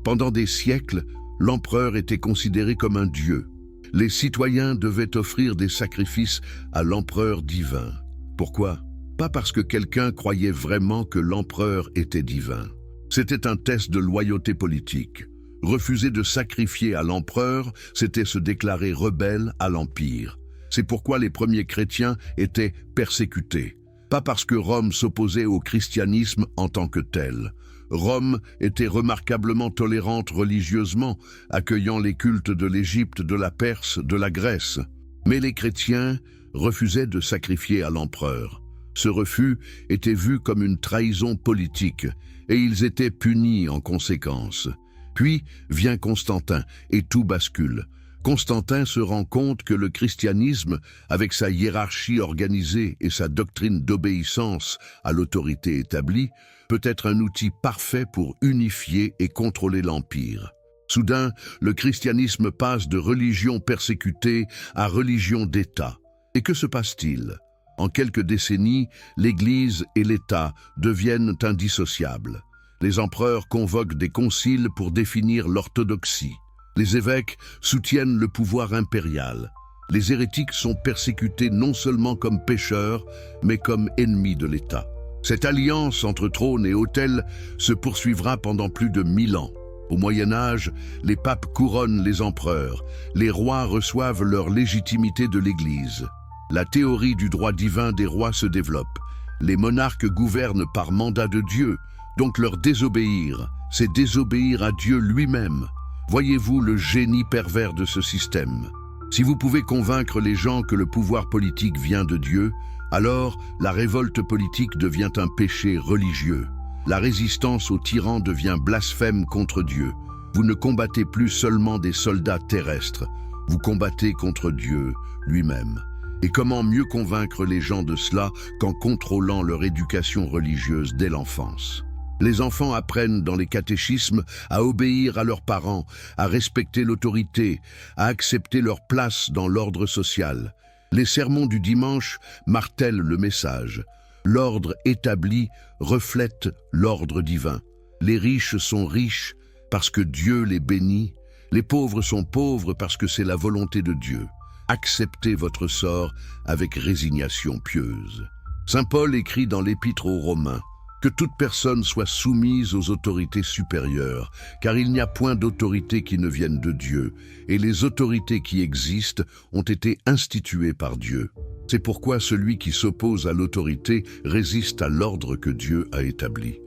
Pendant des siècles, l'empereur était considéré comme un dieu. Les citoyens devaient offrir des sacrifices à l'empereur divin. Pourquoi? Pas parce que quelqu'un croyait vraiment que l'empereur était divin. C'était un test de loyauté politique. Refuser de sacrifier à l'empereur, c'était se déclarer rebelle à l'Empire. C'est pourquoi les premiers chrétiens étaient persécutés. Pas parce que Rome s'opposait au christianisme en tant que tel. Rome était remarquablement tolérante religieusement, accueillant les cultes de l'Égypte, de la Perse, de la Grèce. Mais les chrétiens refusaient de sacrifier à l'empereur. Ce refus était vu comme une trahison politique, et ils étaient punis en conséquence. Puis vient Constantin, et tout bascule. Constantin se rend compte que le christianisme, avec sa hiérarchie organisée et sa doctrine d'obéissance à l'autorité établie, peut être un outil parfait pour unifier et contrôler l'Empire. Soudain, le christianisme passe de religion persécutée à religion d'État. Et que se passe-t-il? En quelques décennies, l'Église et l'État deviennent indissociables. Les empereurs convoquent des conciles pour définir l'orthodoxie. Les évêques soutiennent le pouvoir impérial. Les hérétiques sont persécutés non seulement comme pécheurs, mais comme ennemis de l'État. Cette alliance entre trône et autel se poursuivra pendant plus de 1000 ans. Au Moyen-Âge, les papes couronnent les empereurs. Les rois reçoivent leur légitimité de l'Église. La théorie du droit divin des rois se développe. Les monarques gouvernent par mandat de Dieu, donc leur désobéir, c'est désobéir à Dieu lui-même. Voyez-vous le génie pervers de ce système? Si vous pouvez convaincre les gens que le pouvoir politique vient de Dieu, alors la révolte politique devient un péché religieux. La résistance aux tyrans devient blasphème contre Dieu. Vous ne combattez plus seulement des soldats terrestres, vous combattez contre Dieu lui-même. Et comment mieux convaincre les gens de cela qu'en contrôlant leur éducation religieuse dès l'enfance? Les enfants apprennent dans les catéchismes à obéir à leurs parents, à respecter l'autorité, à accepter leur place dans l'ordre social. Les sermons du dimanche martèlent le message. L'ordre établi reflète l'ordre divin. Les riches sont riches parce que Dieu les bénit. Les pauvres sont pauvres parce que c'est la volonté de Dieu. Acceptez votre sort avec résignation pieuse. Saint Paul écrit dans l'Épître aux Romains: Que toute personne soit soumise aux autorités supérieures, car il n'y a point d'autorité qui ne vienne de Dieu, et les autorités qui existent ont été instituées par Dieu. C'est pourquoi celui qui s'oppose à l'autorité résiste à l'ordre que Dieu a établi.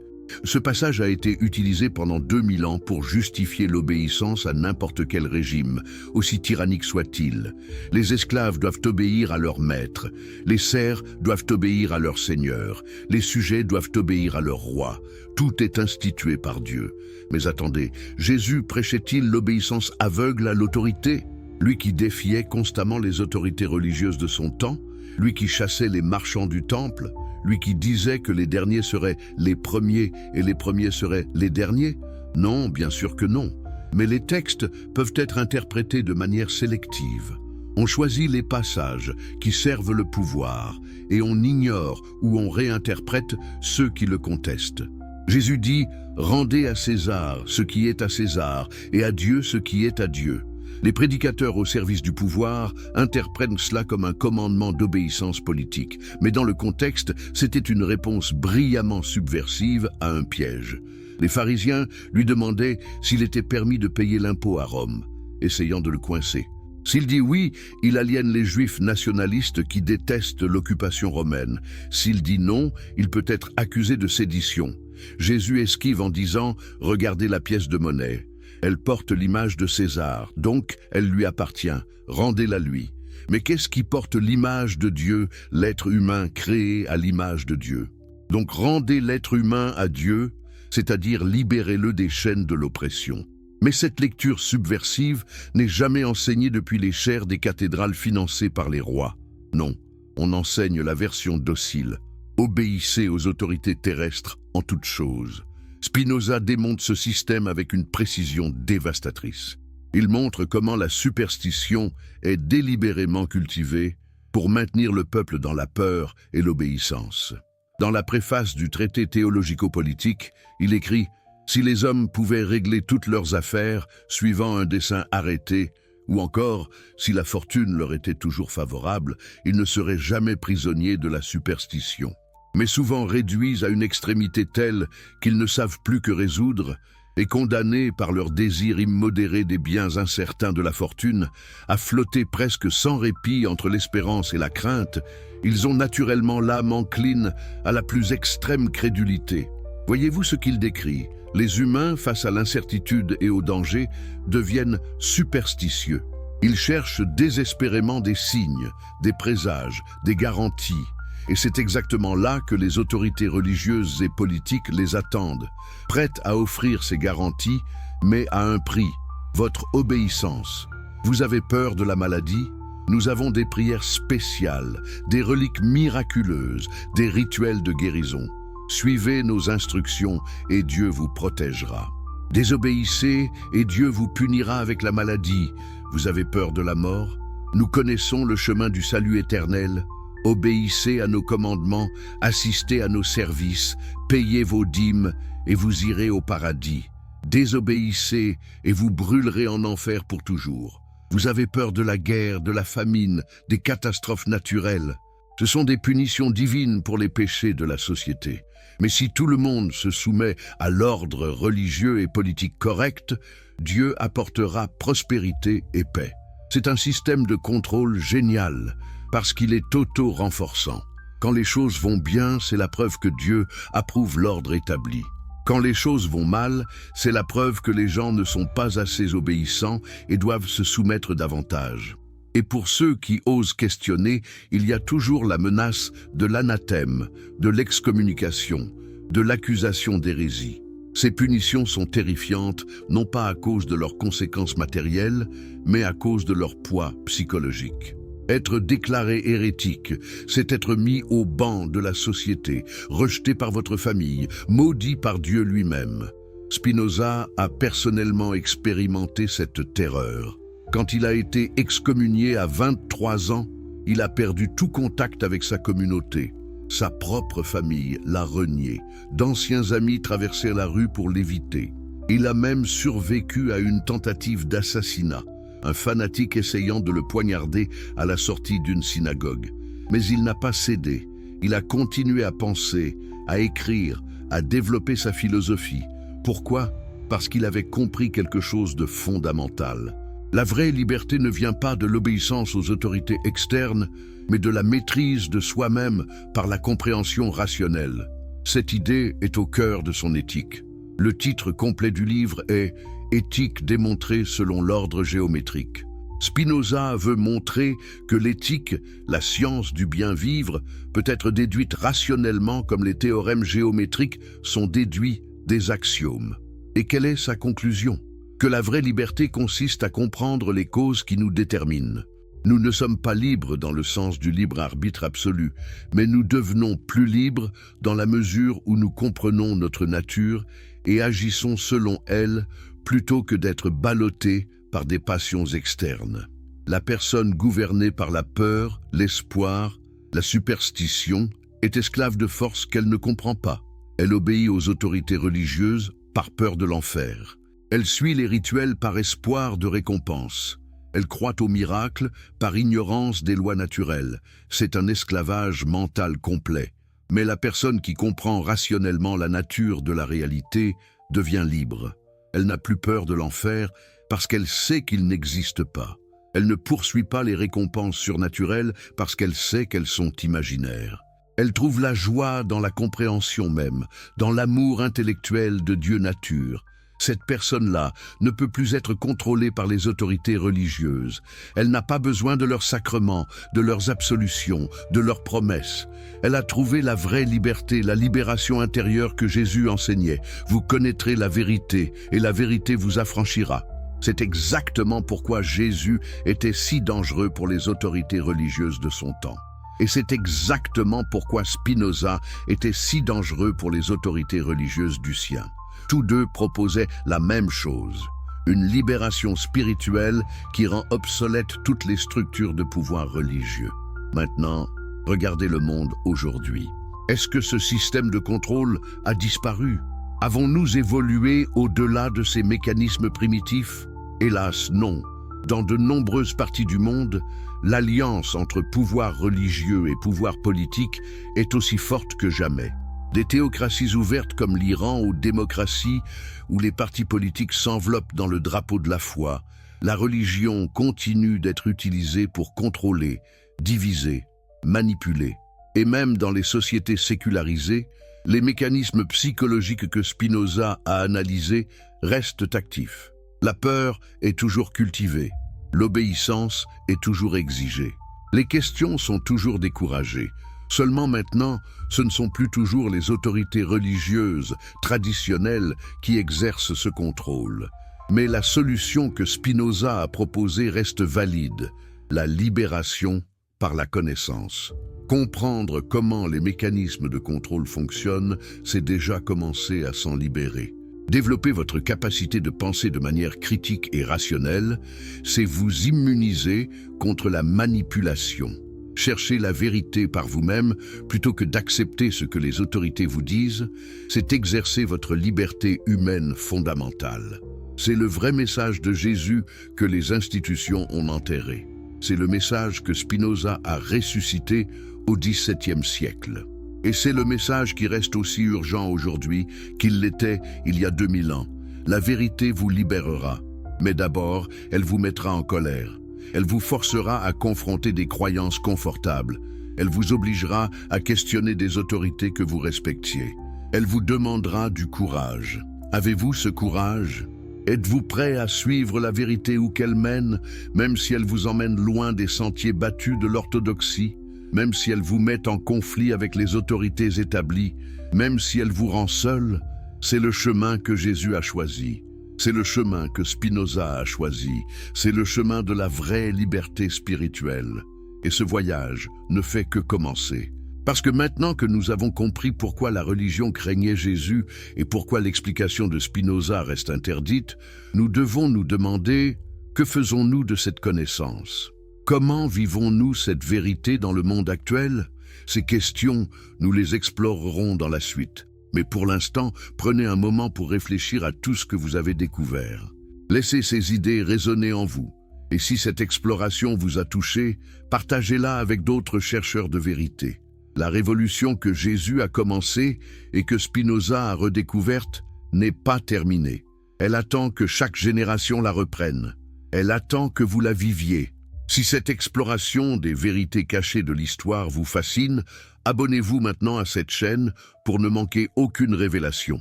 Ce passage a été utilisé pendant 2000 ans pour justifier l'obéissance à n'importe quel régime, aussi tyrannique soit-il. Les esclaves doivent obéir à leur maître, les serfs doivent obéir à leur seigneur, les sujets doivent obéir à leur roi. Tout est institué par Dieu. Mais attendez, Jésus prêchait-il l'obéissance aveugle à l'autorité? Lui qui défiait constamment les autorités religieuses de son temps? Lui qui chassait les marchands du temple? Lui qui disait que les derniers seraient les premiers et les premiers seraient les derniers? Non, bien sûr que non. Mais les textes peuvent être interprétés de manière sélective. On choisit les passages qui servent le pouvoir et on ignore ou on réinterprète ceux qui le contestent. Jésus dit « Rendez à César ce qui est à César et à Dieu ce qui est à Dieu ». Les prédicateurs au service du pouvoir interprètent cela comme un commandement d'obéissance politique. Mais dans le contexte, c'était une réponse brillamment subversive à un piège. Les pharisiens lui demandaient s'il était permis de payer l'impôt à Rome, essayant de le coincer. S'il dit oui, il aliène les Juifs nationalistes qui détestent l'occupation romaine. S'il dit non, il peut être accusé de sédition. Jésus esquive en disant « Regardez la pièce de monnaie ». Elle porte l'image de César, donc elle lui appartient, rendez-la lui. Mais qu'est-ce qui porte l'image de Dieu, l'être humain créé à l'image de Dieu? Donc rendez l'être humain à Dieu, c'est-à-dire libérez-le des chaînes de l'oppression. Mais cette lecture subversive n'est jamais enseignée depuis les chaires des cathédrales financées par les rois. Non, on enseigne la version docile. Obéissez aux autorités terrestres en toutes choses. Spinoza démonte ce système avec une précision dévastatrice. Il montre comment la superstition est délibérément cultivée pour maintenir le peuple dans la peur et l'obéissance. Dans la préface du traité théologico-politique, il écrit « Si les hommes pouvaient régler toutes leurs affaires suivant un dessein arrêté, ou encore, si la fortune leur était toujours favorable, ils ne seraient jamais prisonniers de la superstition. » Mais souvent réduits à une extrémité telle qu'ils ne savent plus que résoudre, et condamnés par leur désir immodéré des biens incertains de la fortune, à flotter presque sans répit entre l'espérance et la crainte, ils ont naturellement l'âme encline à la plus extrême crédulité. Voyez-vous ce qu'il décrit? Les humains, face à l'incertitude et au danger, deviennent superstitieux. Ils cherchent désespérément des signes, des présages, des garanties. Et c'est exactement là que les autorités religieuses et politiques les attendent, prêtes à offrir ces garanties, mais à un prix, votre obéissance. Vous avez peur de la maladie? Nous avons des prières spéciales, des reliques miraculeuses, des rituels de guérison. Suivez nos instructions et Dieu vous protégera. Désobéissez et Dieu vous punira avec la maladie. Vous avez peur de la mort? Nous connaissons le chemin du salut éternel. Obéissez à nos commandements, assistez à nos services, payez vos dîmes et vous irez au paradis. Désobéissez et vous brûlerez en enfer pour toujours. Vous avez peur de la guerre, de la famine, des catastrophes naturelles. Ce sont des punitions divines pour les péchés de la société. Mais si tout le monde se soumet à l'ordre religieux et politique correct, Dieu apportera prospérité et paix. C'est un système de contrôle génial, parce qu'il est auto-renforçant. Quand les choses vont bien, c'est la preuve que Dieu approuve l'ordre établi. Quand les choses vont mal, c'est la preuve que les gens ne sont pas assez obéissants et doivent se soumettre davantage. Et pour ceux qui osent questionner, il y a toujours la menace de l'anathème, de l'excommunication, de l'accusation d'hérésie. Ces punitions sont terrifiantes, non pas à cause de leurs conséquences matérielles, mais à cause de leur poids psychologique. Être déclaré hérétique, c'est être mis au banc de la société, rejeté par votre famille, maudit par Dieu lui-même. Spinoza a personnellement expérimenté cette terreur. Quand il a été excommunié à 23 ans, il a perdu tout contact avec sa communauté. Sa propre famille l'a renié. D'anciens amis traversèrent la rue pour l'éviter. Il a même survécu à une tentative d'assassinat, un fanatique essayant de le poignarder à la sortie d'une synagogue. Mais il n'a pas cédé. Il a continué à penser, à écrire, à développer sa philosophie. Pourquoi? Parce qu'il avait compris quelque chose de fondamental. La vraie liberté ne vient pas de l'obéissance aux autorités externes, mais de la maîtrise de soi-même par la compréhension rationnelle. Cette idée est au cœur de son éthique. Le titre complet du livre est « Éthique démontrée selon l'ordre géométrique ». Spinoza veut montrer que l'éthique, la science du bien vivre, peut être déduite rationnellement comme les théorèmes géométriques sont déduits des axiomes. Et quelle est sa conclusion? Que la vraie liberté consiste à comprendre les causes qui nous déterminent. Nous ne sommes pas libres dans le sens du libre arbitre absolu, mais nous devenons plus libres dans la mesure où nous comprenons notre nature et agissons selon elle plutôt que d'être ballottés par des passions externes. La personne gouvernée par la peur, l'espoir, la superstition est esclave de forces qu'elle ne comprend pas. Elle obéit aux autorités religieuses par peur de l'enfer. Elle suit les rituels par espoir de récompense. Elle croit aux miracles par ignorance des lois naturelles. C'est un esclavage mental complet. Mais la personne qui comprend rationnellement la nature de la réalité devient libre. Elle n'a plus peur de l'enfer parce qu'elle sait qu'il n'existe pas. Elle ne poursuit pas les récompenses surnaturelles parce qu'elle sait qu'elles sont imaginaires. Elle trouve la joie dans la compréhension même, dans l'amour intellectuel de Dieu nature. Cette personne-là ne peut plus être contrôlée par les autorités religieuses. Elle n'a pas besoin de leurs sacrements, de leurs absolutions, de leurs promesses. Elle a trouvé la vraie liberté, la libération intérieure que Jésus enseignait. Vous connaîtrez la vérité et la vérité vous affranchira. C'est exactement pourquoi Jésus était si dangereux pour les autorités religieuses de son temps. Et c'est exactement pourquoi Spinoza était si dangereux pour les autorités religieuses du sien. Tous deux proposaient la même chose, une libération spirituelle qui rend obsolètes toutes les structures de pouvoir religieux. Maintenant, regardez le monde aujourd'hui. Est-ce que ce système de contrôle a disparu? Avons-nous évolué au-delà de ces mécanismes primitifs? Hélas, non. Dans de nombreuses parties du monde, l'alliance entre pouvoir religieux et pouvoir politique est aussi forte que jamais. Des théocraties ouvertes comme l'Iran ou démocraties où les partis politiques s'enveloppent dans le drapeau de la foi, la religion continue d'être utilisée pour contrôler, diviser, manipuler. Et même dans les sociétés sécularisées, les mécanismes psychologiques que Spinoza a analysés restent actifs. La peur est toujours cultivée, l'obéissance est toujours exigée. Les questions sont toujours découragées. Seulement maintenant, ce ne sont plus toujours les autorités religieuses traditionnelles qui exercent ce contrôle. Mais la solution que Spinoza a proposée reste valide, la libération par la connaissance. Comprendre comment les mécanismes de contrôle fonctionnent, c'est déjà commencer à s'en libérer. Développer votre capacité de penser de manière critique et rationnelle, c'est vous immuniser contre la manipulation. Chercher la vérité par vous-même plutôt que d'accepter ce que les autorités vous disent, c'est exercer votre liberté humaine fondamentale. C'est le vrai message de Jésus que les institutions ont enterré. C'est le message que Spinoza a ressuscité au XVIIe siècle. Et c'est le message qui reste aussi urgent aujourd'hui qu'il l'était il y a 2000 ans. La vérité vous libérera, mais d'abord, elle vous mettra en colère. Elle vous forcera à confronter des croyances confortables. Elle vous obligera à questionner des autorités que vous respectiez. Elle vous demandera du courage. Avez-vous ce courage? Êtes-vous prêt à suivre la vérité où qu'elle mène, même si elle vous emmène loin des sentiers battus de l'orthodoxie? Même si elle vous met en conflit avec les autorités établies, même si elle vous rend seul, c'est le chemin que Jésus a choisi. C'est le chemin que Spinoza a choisi. C'est le chemin de la vraie liberté spirituelle. Et ce voyage ne fait que commencer. Parce que maintenant que nous avons compris pourquoi la religion craignait Jésus et pourquoi l'explication de Spinoza reste interdite, nous devons nous demander, que faisons-nous de cette connaissance? Comment vivons-nous cette vérité dans le monde actuel? Ces questions, nous les explorerons dans la suite. Mais pour l'instant, prenez un moment pour réfléchir à tout ce que vous avez découvert. Laissez ces idées résonner en vous. Et si cette exploration vous a touché, partagez-la avec d'autres chercheurs de vérité. La révolution que Jésus a commencée et que Spinoza a redécouverte n'est pas terminée. Elle attend que chaque génération la reprenne. Elle attend que vous la viviez. Si cette exploration des vérités cachées de l'histoire vous fascine, abonnez-vous maintenant à cette chaîne pour ne manquer aucune révélation.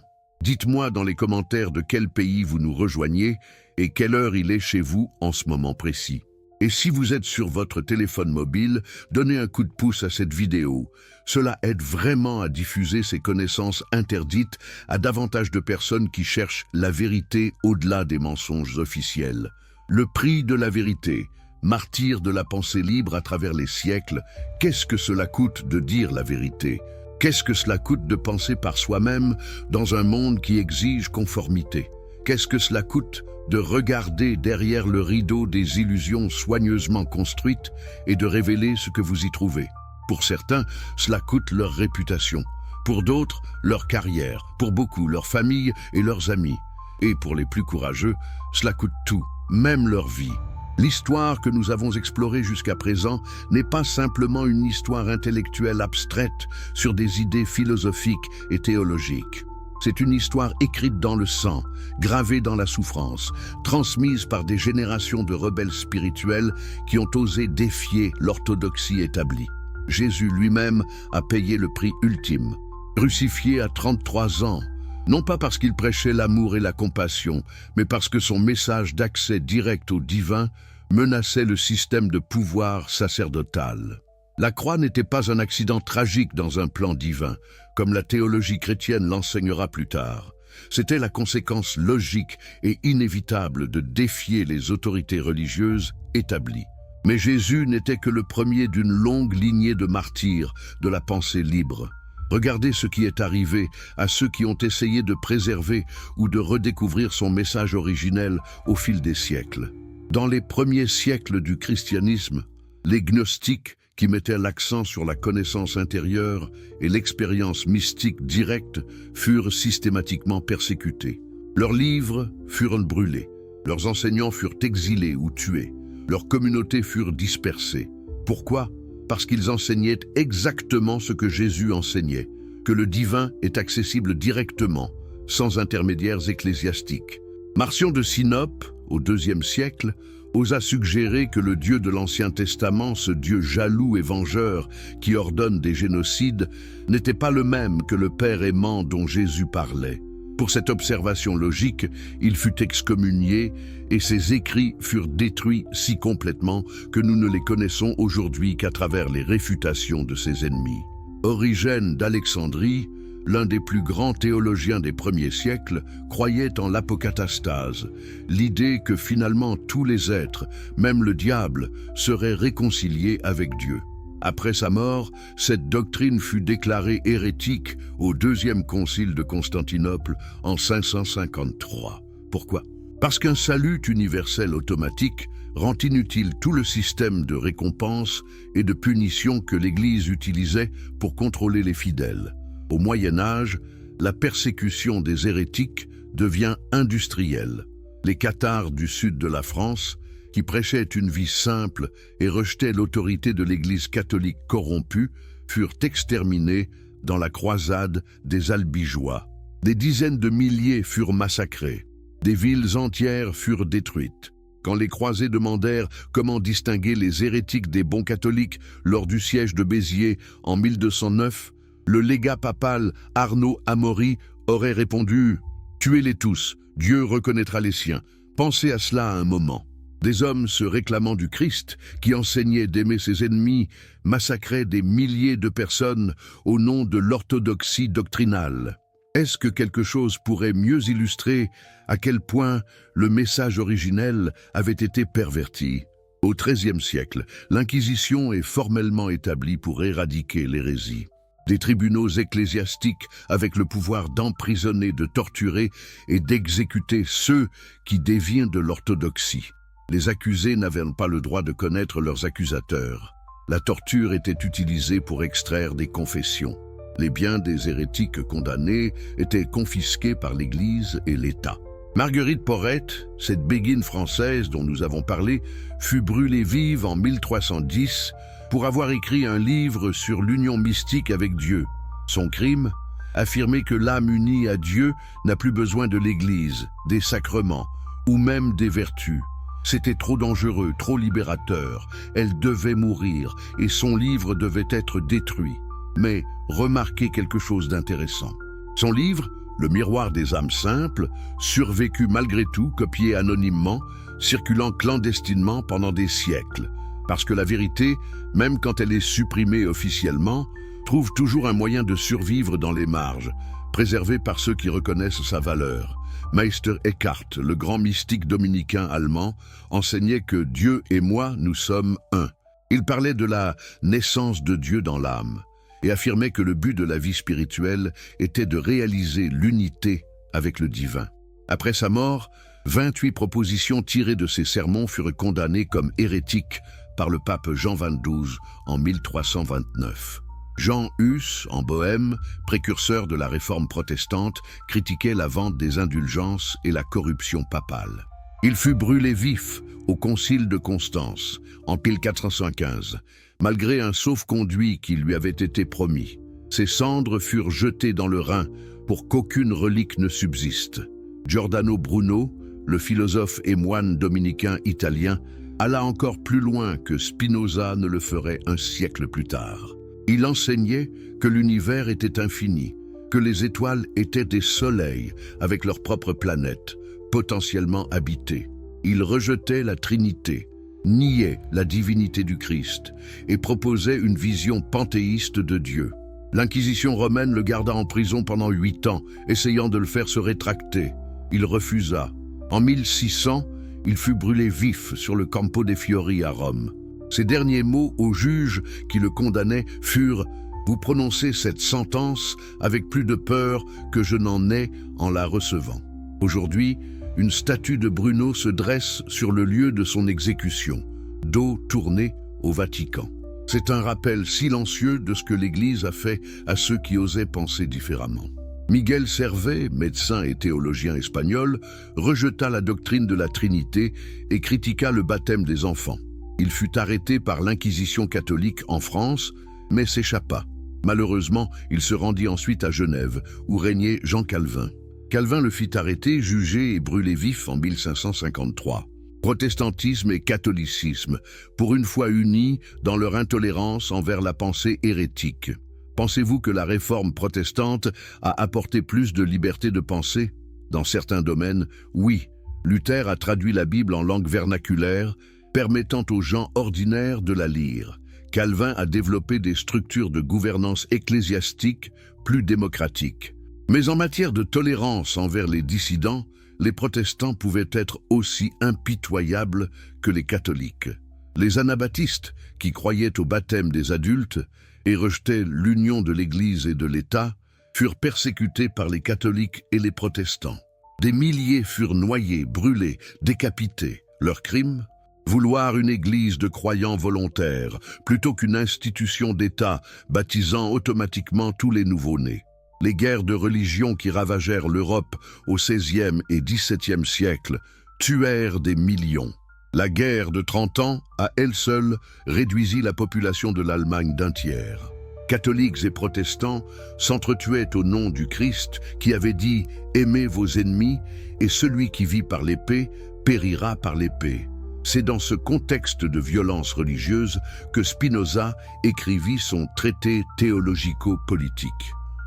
Dites-moi dans les commentaires de quel pays vous nous rejoignez et quelle heure il est chez vous en ce moment précis. Et si vous êtes sur votre téléphone mobile, donnez un coup de pouce à cette vidéo. Cela aide vraiment à diffuser ces connaissances interdites à davantage de personnes qui cherchent la vérité au-delà des mensonges officiels. Le prix de la vérité, martyr de la pensée libre à travers les siècles, qu'est-ce que cela coûte de dire la vérité? Qu'est-ce que cela coûte de penser par soi-même dans un monde qui exige conformité? Qu'est-ce que cela coûte de regarder derrière le rideau des illusions soigneusement construites et de révéler ce que vous y trouvez? Pour certains, cela coûte leur réputation. Pour d'autres, leur carrière. Pour beaucoup, leur famille et leurs amis. Et pour les plus courageux, cela coûte tout, même leur vie. L'histoire que nous avons explorée jusqu'à présent n'est pas simplement une histoire intellectuelle abstraite sur des idées philosophiques et théologiques. C'est une histoire écrite dans le sang, gravée dans la souffrance, transmise par des générations de rebelles spirituels qui ont osé défier l'orthodoxie établie. Jésus lui-même a payé le prix ultime, crucifié à 33 ans, non pas parce qu'il prêchait l'amour et la compassion, mais parce que son message d'accès direct au divin menaçait le système de pouvoir sacerdotal. La croix n'était pas un accident tragique dans un plan divin, comme la théologie chrétienne l'enseignera plus tard. C'était la conséquence logique et inévitable de défier les autorités religieuses établies. Mais Jésus n'était que le premier d'une longue lignée de martyrs de la pensée libre. Regardez ce qui est arrivé à ceux qui ont essayé de préserver ou de redécouvrir son message originel au fil des siècles. Dans les premiers siècles du christianisme, les gnostiques, qui mettaient l'accent sur la connaissance intérieure et l'expérience mystique directe, furent systématiquement persécutés. Leurs livres furent brûlés, leurs enseignants furent exilés ou tués, leurs communautés furent dispersées. Pourquoi ? Parce qu'ils enseignaient exactement ce que Jésus enseignait, que le divin est accessible directement, sans intermédiaires ecclésiastiques. Marcion de Sinope, au IIe siècle, osa suggérer que le Dieu de l'Ancien Testament, ce Dieu jaloux et vengeur qui ordonne des génocides, n'était pas le même que le Père aimant dont Jésus parlait. Pour cette observation logique, il fut excommunié et ses écrits furent détruits si complètement que nous ne les connaissons aujourd'hui qu'à travers les réfutations de ses ennemis. Origène d'Alexandrie, l'un des plus grands théologiens des premiers siècles, croyait en l'apocatastase, l'idée que finalement tous les êtres, même le diable, seraient réconciliés avec Dieu. Après sa mort, cette doctrine fut déclarée hérétique au Deuxième Concile de Constantinople en 553. Pourquoi ? Parce qu'un salut universel automatique rend inutile tout le système de récompense et de punition que l'Église utilisait pour contrôler les fidèles. Au Moyen Âge, la persécution des hérétiques devient industrielle. Les cathares du sud de la France, qui prêchaient une vie simple et rejetaient l'autorité de l'Église catholique corrompue, furent exterminés dans la croisade des Albigeois. Des dizaines de milliers furent massacrés. Des villes entières furent détruites. Quand les croisés demandèrent comment distinguer les hérétiques des bons catholiques lors du siège de Béziers en 1209, le légat papal Arnaud Amaury aurait répondu « Tuez-les tous, Dieu reconnaîtra les siens. Pensez à cela un moment. » Des hommes se réclamant du Christ, qui enseignait d'aimer ses ennemis, massacraient des milliers de personnes au nom de l'orthodoxie doctrinale. Est-ce que quelque chose pourrait mieux illustrer à quel point le message originel avait été perverti? Au XIIIe siècle, l'Inquisition est formellement établie pour éradiquer l'hérésie. Des tribunaux ecclésiastiques avec le pouvoir d'emprisonner, de torturer et d'exécuter ceux qui dévient de l'orthodoxie. Les accusés n'avaient pas le droit de connaître leurs accusateurs. La torture était utilisée pour extraire des confessions. Les biens des hérétiques condamnés étaient confisqués par l'Église et l'État. Marguerite Porret, cette béguine française dont nous avons parlé, fut brûlée vive en 1310 pour avoir écrit un livre sur l'union mystique avec Dieu. Son crime? Affirmer que l'âme unie à Dieu n'a plus besoin de l'Église, des sacrements ou même des vertus. C'était trop dangereux, trop libérateur. Elle devait mourir et son livre devait être détruit. Mais remarquez quelque chose d'intéressant. Son livre, Le miroir des âmes simples, survécut malgré tout, copié anonymement, circulant clandestinement pendant des siècles. Parce que la vérité, même quand elle est supprimée officiellement, trouve toujours un moyen de survivre dans les marges, préservée par ceux qui reconnaissent sa valeur. Meister Eckhart, le grand mystique dominicain allemand, enseignait que Dieu et moi, nous sommes un. Il parlait de la naissance de Dieu dans l'âme et affirmait que le but de la vie spirituelle était de réaliser l'unité avec le divin. Après sa mort, 28 propositions tirées de ses sermons furent condamnées comme hérétiques par le pape Jean XXII en 1329. Jean Hus, en Bohême, précurseur de la réforme protestante, critiquait la vente des indulgences et la corruption papale. Il fut brûlé vif au concile de Constance, en 1415, malgré un sauf-conduit qui lui avait été promis. Ses cendres furent jetées dans le Rhin pour qu'aucune relique ne subsiste. Giordano Bruno, le philosophe et moine dominicain italien, alla encore plus loin que Spinoza ne le ferait un siècle plus tard. Il enseignait que l'univers était infini, que les étoiles étaient des soleils avec leurs propres planètes, potentiellement habitées. Il rejetait la Trinité, niait la divinité du Christ et proposait une vision panthéiste de Dieu. L'Inquisition romaine le garda en prison pendant 8 ans, essayant de le faire se rétracter. Il refusa. En 1600, il fut brûlé vif sur le Campo dei Fiori à Rome. Ses derniers mots aux juges qui le condamnaient furent « Vous prononcez cette sentence avec plus de peur que je n'en ai en la recevant ». Aujourd'hui, une statue de Bruno se dresse sur le lieu de son exécution, dos tourné au Vatican. C'est un rappel silencieux de ce que l'Église a fait à ceux qui osaient penser différemment. Miguel Servet, médecin et théologien espagnol, rejeta la doctrine de la Trinité et critiqua le baptême des enfants. Il fut arrêté par l'Inquisition catholique en France, mais s'échappa. Malheureusement, il se rendit ensuite à Genève, où régnait Jean Calvin. Calvin le fit arrêter, juger et brûler vif en 1553. Protestantisme et catholicisme, pour une fois unis dans leur intolérance envers la pensée hérétique. Pensez-vous que la réforme protestante a apporté plus de liberté de pensée? Dans certains domaines, oui. Luther a traduit la Bible en langue vernaculaire, permettant aux gens ordinaires de la lire. Calvin a développé des structures de gouvernance ecclésiastique plus démocratiques. Mais en matière de tolérance envers les dissidents, les protestants pouvaient être aussi impitoyables que les catholiques. Les anabaptistes, qui croyaient au baptême des adultes et rejetaient l'union de l'Église et de l'État, furent persécutés par les catholiques et les protestants. Des milliers furent noyés, brûlés, décapités. Leur crime? Vouloir une église de croyants volontaires, plutôt qu'une institution d'État baptisant automatiquement tous les nouveau-nés. Les guerres de religion qui ravagèrent l'Europe au XVIe et XVIIe siècle tuèrent des millions. La guerre de 30 ans, à elle seule, réduisit la population de l'Allemagne d'un tiers. Catholiques et protestants s'entretuaient au nom du Christ qui avait dit « Aimez vos ennemis et celui qui vit par l'épée périra par l'épée ». C'est dans ce contexte de violence religieuse que Spinoza écrivit son traité théologico-politique.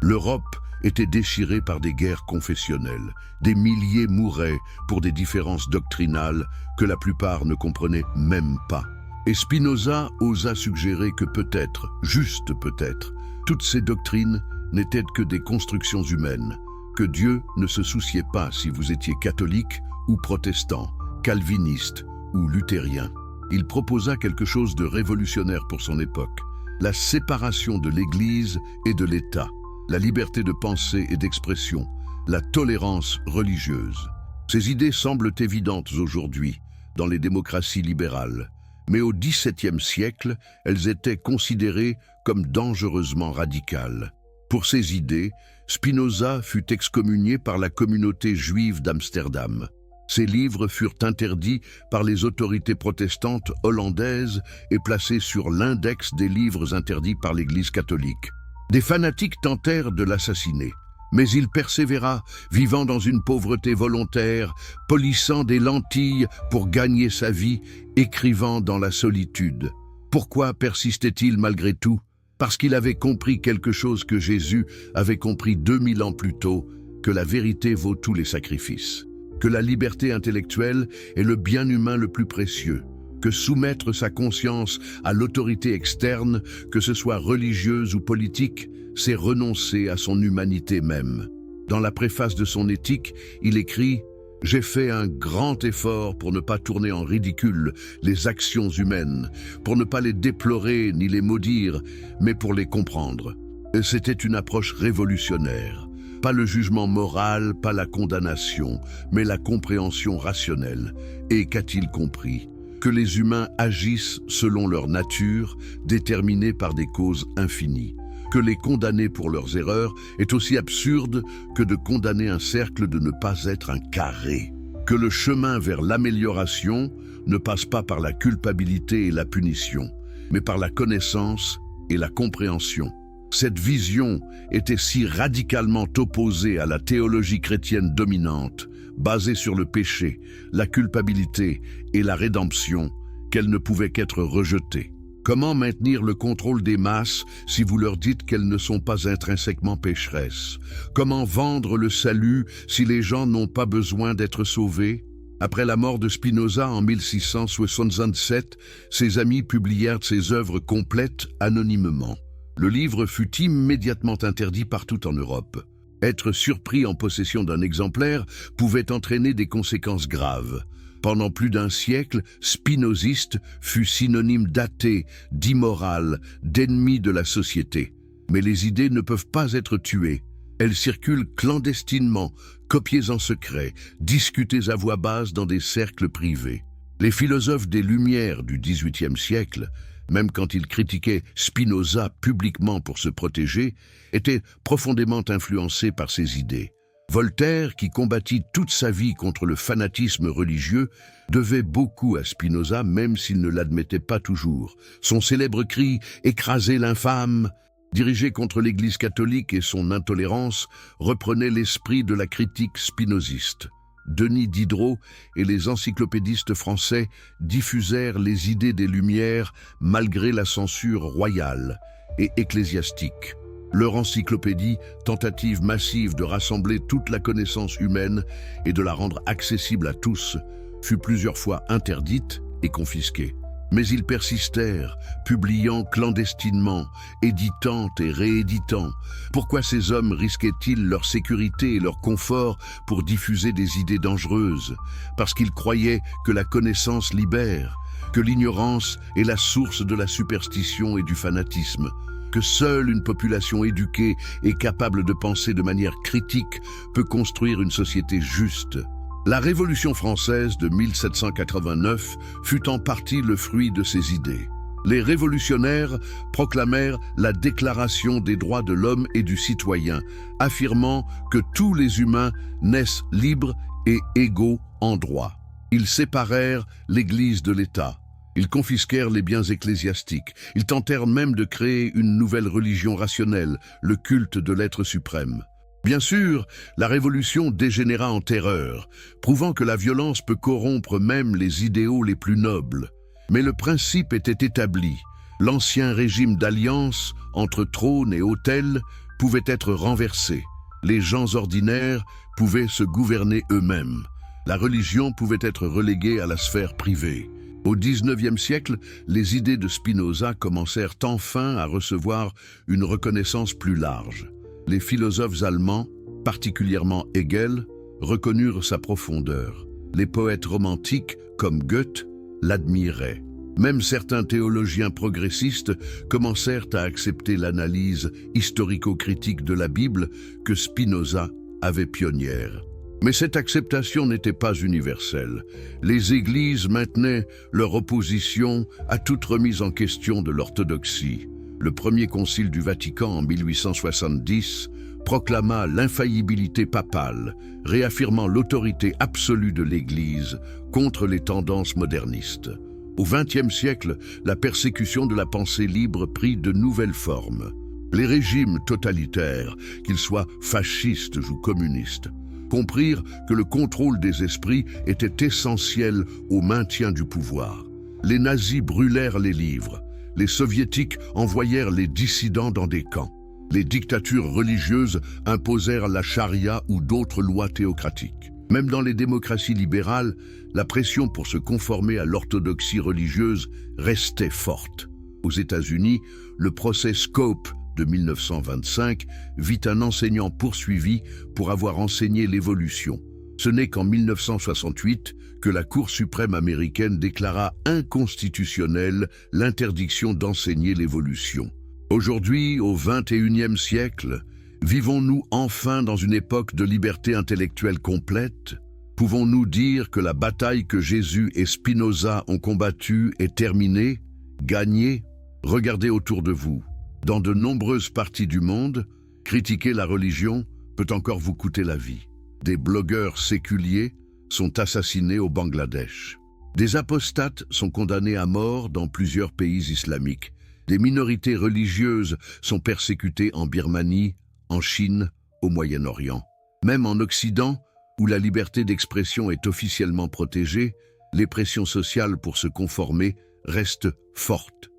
L'Europe était déchirée par des guerres confessionnelles. Des milliers mouraient pour des différences doctrinales que la plupart ne comprenaient même pas. Et Spinoza osa suggérer que peut-être, juste peut-être, toutes ces doctrines n'étaient que des constructions humaines, que Dieu ne se souciait pas si vous étiez catholique ou protestant, calviniste ou luthérien. Il proposa quelque chose de révolutionnaire pour son époque, la séparation de l'Église et de l'État, la liberté de pensée et d'expression, la tolérance religieuse. Ces idées semblent évidentes aujourd'hui, dans les démocraties libérales, mais au XVIIe siècle, elles étaient considérées comme dangereusement radicales. Pour ces idées, Spinoza fut excommunié par la communauté juive d'Amsterdam. Ces livres furent interdits par les autorités protestantes hollandaises et placés sur l'index des livres interdits par l'Église catholique. Des fanatiques tentèrent de l'assassiner, mais il persévéra, vivant dans une pauvreté volontaire, polissant des lentilles pour gagner sa vie, écrivant dans la solitude. Pourquoi persistait-il malgré tout? Parce qu'il avait compris quelque chose que Jésus avait compris 2000 ans plus tôt, que la vérité vaut tous les sacrifices, que la liberté intellectuelle est le bien humain le plus précieux, que soumettre sa conscience à l'autorité externe, que ce soit religieuse ou politique, c'est renoncer à son humanité même. Dans la préface de son éthique, il écrit « J'ai fait un grand effort pour ne pas tourner en ridicule les actions humaines, pour ne pas les déplorer ni les maudire, mais pour les comprendre. » C'était une approche révolutionnaire. Pas le jugement moral, pas la condamnation, mais la compréhension rationnelle. Et qu'a-t-il compris? Que les humains agissent selon leur nature, déterminée par des causes infinies. Que les condamner pour leurs erreurs est aussi absurde que de condamner un cercle de ne pas être un carré. Que le chemin vers l'amélioration ne passe pas par la culpabilité et la punition, mais par la connaissance et la compréhension. Cette vision était si radicalement opposée à la théologie chrétienne dominante, basée sur le péché, la culpabilité et la rédemption, qu'elle ne pouvait qu'être rejetée. Comment maintenir le contrôle des masses si vous leur dites qu'elles ne sont pas intrinsèquement pécheresses? Comment vendre le salut si les gens n'ont pas besoin d'être sauvés? Après la mort de Spinoza en 1667, ses amis publièrent ses œuvres complètes anonymement. Le livre fut immédiatement interdit partout en Europe. Être surpris en possession d'un exemplaire pouvait entraîner des conséquences graves. Pendant plus d'un siècle, spinoziste fut synonyme d'athée, d'immoral, d'ennemi de la société. Mais les idées ne peuvent pas être tuées. Elles circulent clandestinement, copiées en secret, discutées à voix basse dans des cercles privés. Les philosophes des Lumières du XVIIIe siècle, même quand ils critiquaient Spinoza publiquement pour se protéger, étaient profondément influencés par ses idées. Voltaire, qui combattit toute sa vie contre le fanatisme religieux, devait beaucoup à Spinoza, même s'il ne l'admettait pas toujours. Son célèbre cri « Écrasez l'infâme !» dirigé contre l'Église catholique et son intolérance, reprenait l'esprit de la critique spinoziste. Denis Diderot et les encyclopédistes français diffusèrent les idées des Lumières malgré la censure royale et ecclésiastique. Leur encyclopédie, tentative massive de rassembler toute la connaissance humaine et de la rendre accessible à tous, fut plusieurs fois interdite et confisquée. Mais ils persistèrent, publiant clandestinement, éditant et rééditant. Pourquoi ces hommes risquaient-ils leur sécurité et leur confort pour diffuser des idées dangereuses? Parce qu'ils croyaient que la connaissance libère, que l'ignorance est la source de la superstition et du fanatisme, que seule une population éduquée et capable de penser de manière critique peut construire une société juste. La Révolution française de 1789 fut en partie le fruit de ces idées. Les révolutionnaires proclamèrent la Déclaration des droits de l'homme et du citoyen, affirmant que tous les humains naissent libres et égaux en droit. Ils séparèrent l'Église de l'État. Ils confisquèrent les biens ecclésiastiques. Ils tentèrent même de créer une nouvelle religion rationnelle, le culte de l'être suprême. Bien sûr, la Révolution dégénéra en terreur, prouvant que la violence peut corrompre même les idéaux les plus nobles. Mais le principe était établi. L'ancien régime d'alliance entre trône et autel pouvait être renversé. Les gens ordinaires pouvaient se gouverner eux-mêmes. La religion pouvait être reléguée à la sphère privée. Au XIXe siècle, les idées de Spinoza commencèrent enfin à recevoir une reconnaissance plus large. Les philosophes allemands, particulièrement Hegel, reconnurent sa profondeur. Les poètes romantiques, comme Goethe, l'admiraient. Même certains théologiens progressistes commencèrent à accepter l'analyse historico-critique de la Bible que Spinoza avait pionnière. Mais cette acceptation n'était pas universelle. Les églises maintenaient leur opposition à toute remise en question de l'orthodoxie. Le premier concile du Vatican en 1870 proclama l'infaillibilité papale, réaffirmant l'autorité absolue de l'Église contre les tendances modernistes. Au XXe siècle, la persécution de la pensée libre prit de nouvelles formes. Les régimes totalitaires, qu'ils soient fascistes ou communistes, comprirent que le contrôle des esprits était essentiel au maintien du pouvoir. Les nazis brûlèrent les livres, les soviétiques envoyèrent les dissidents dans des camps. Les dictatures religieuses imposèrent la charia ou d'autres lois théocratiques. Même dans les démocraties libérales, la pression pour se conformer à l'orthodoxie religieuse restait forte. Aux États-Unis, le procès Scope de 1925 vit un enseignant poursuivi pour avoir enseigné l'évolution. Ce n'est qu'en 1968 que la Cour suprême américaine déclara inconstitutionnelle l'interdiction d'enseigner l'évolution. Aujourd'hui, au XXIe siècle, vivons-nous enfin dans une époque de liberté intellectuelle complète? Pouvons-nous dire que la bataille que Jésus et Spinoza ont combattue est terminée, gagnée? Regardez autour de vous. Dans de nombreuses parties du monde, critiquer la religion peut encore vous coûter la vie. Des blogueurs séculiers sont assassinés au Bangladesh. Des apostates sont condamnés à mort dans plusieurs pays islamiques. Des minorités religieuses sont persécutées en Birmanie, en Chine, au Moyen-Orient. Même en Occident, où la liberté d'expression est officiellement protégée, les pressions sociales pour se conformer restent fortes.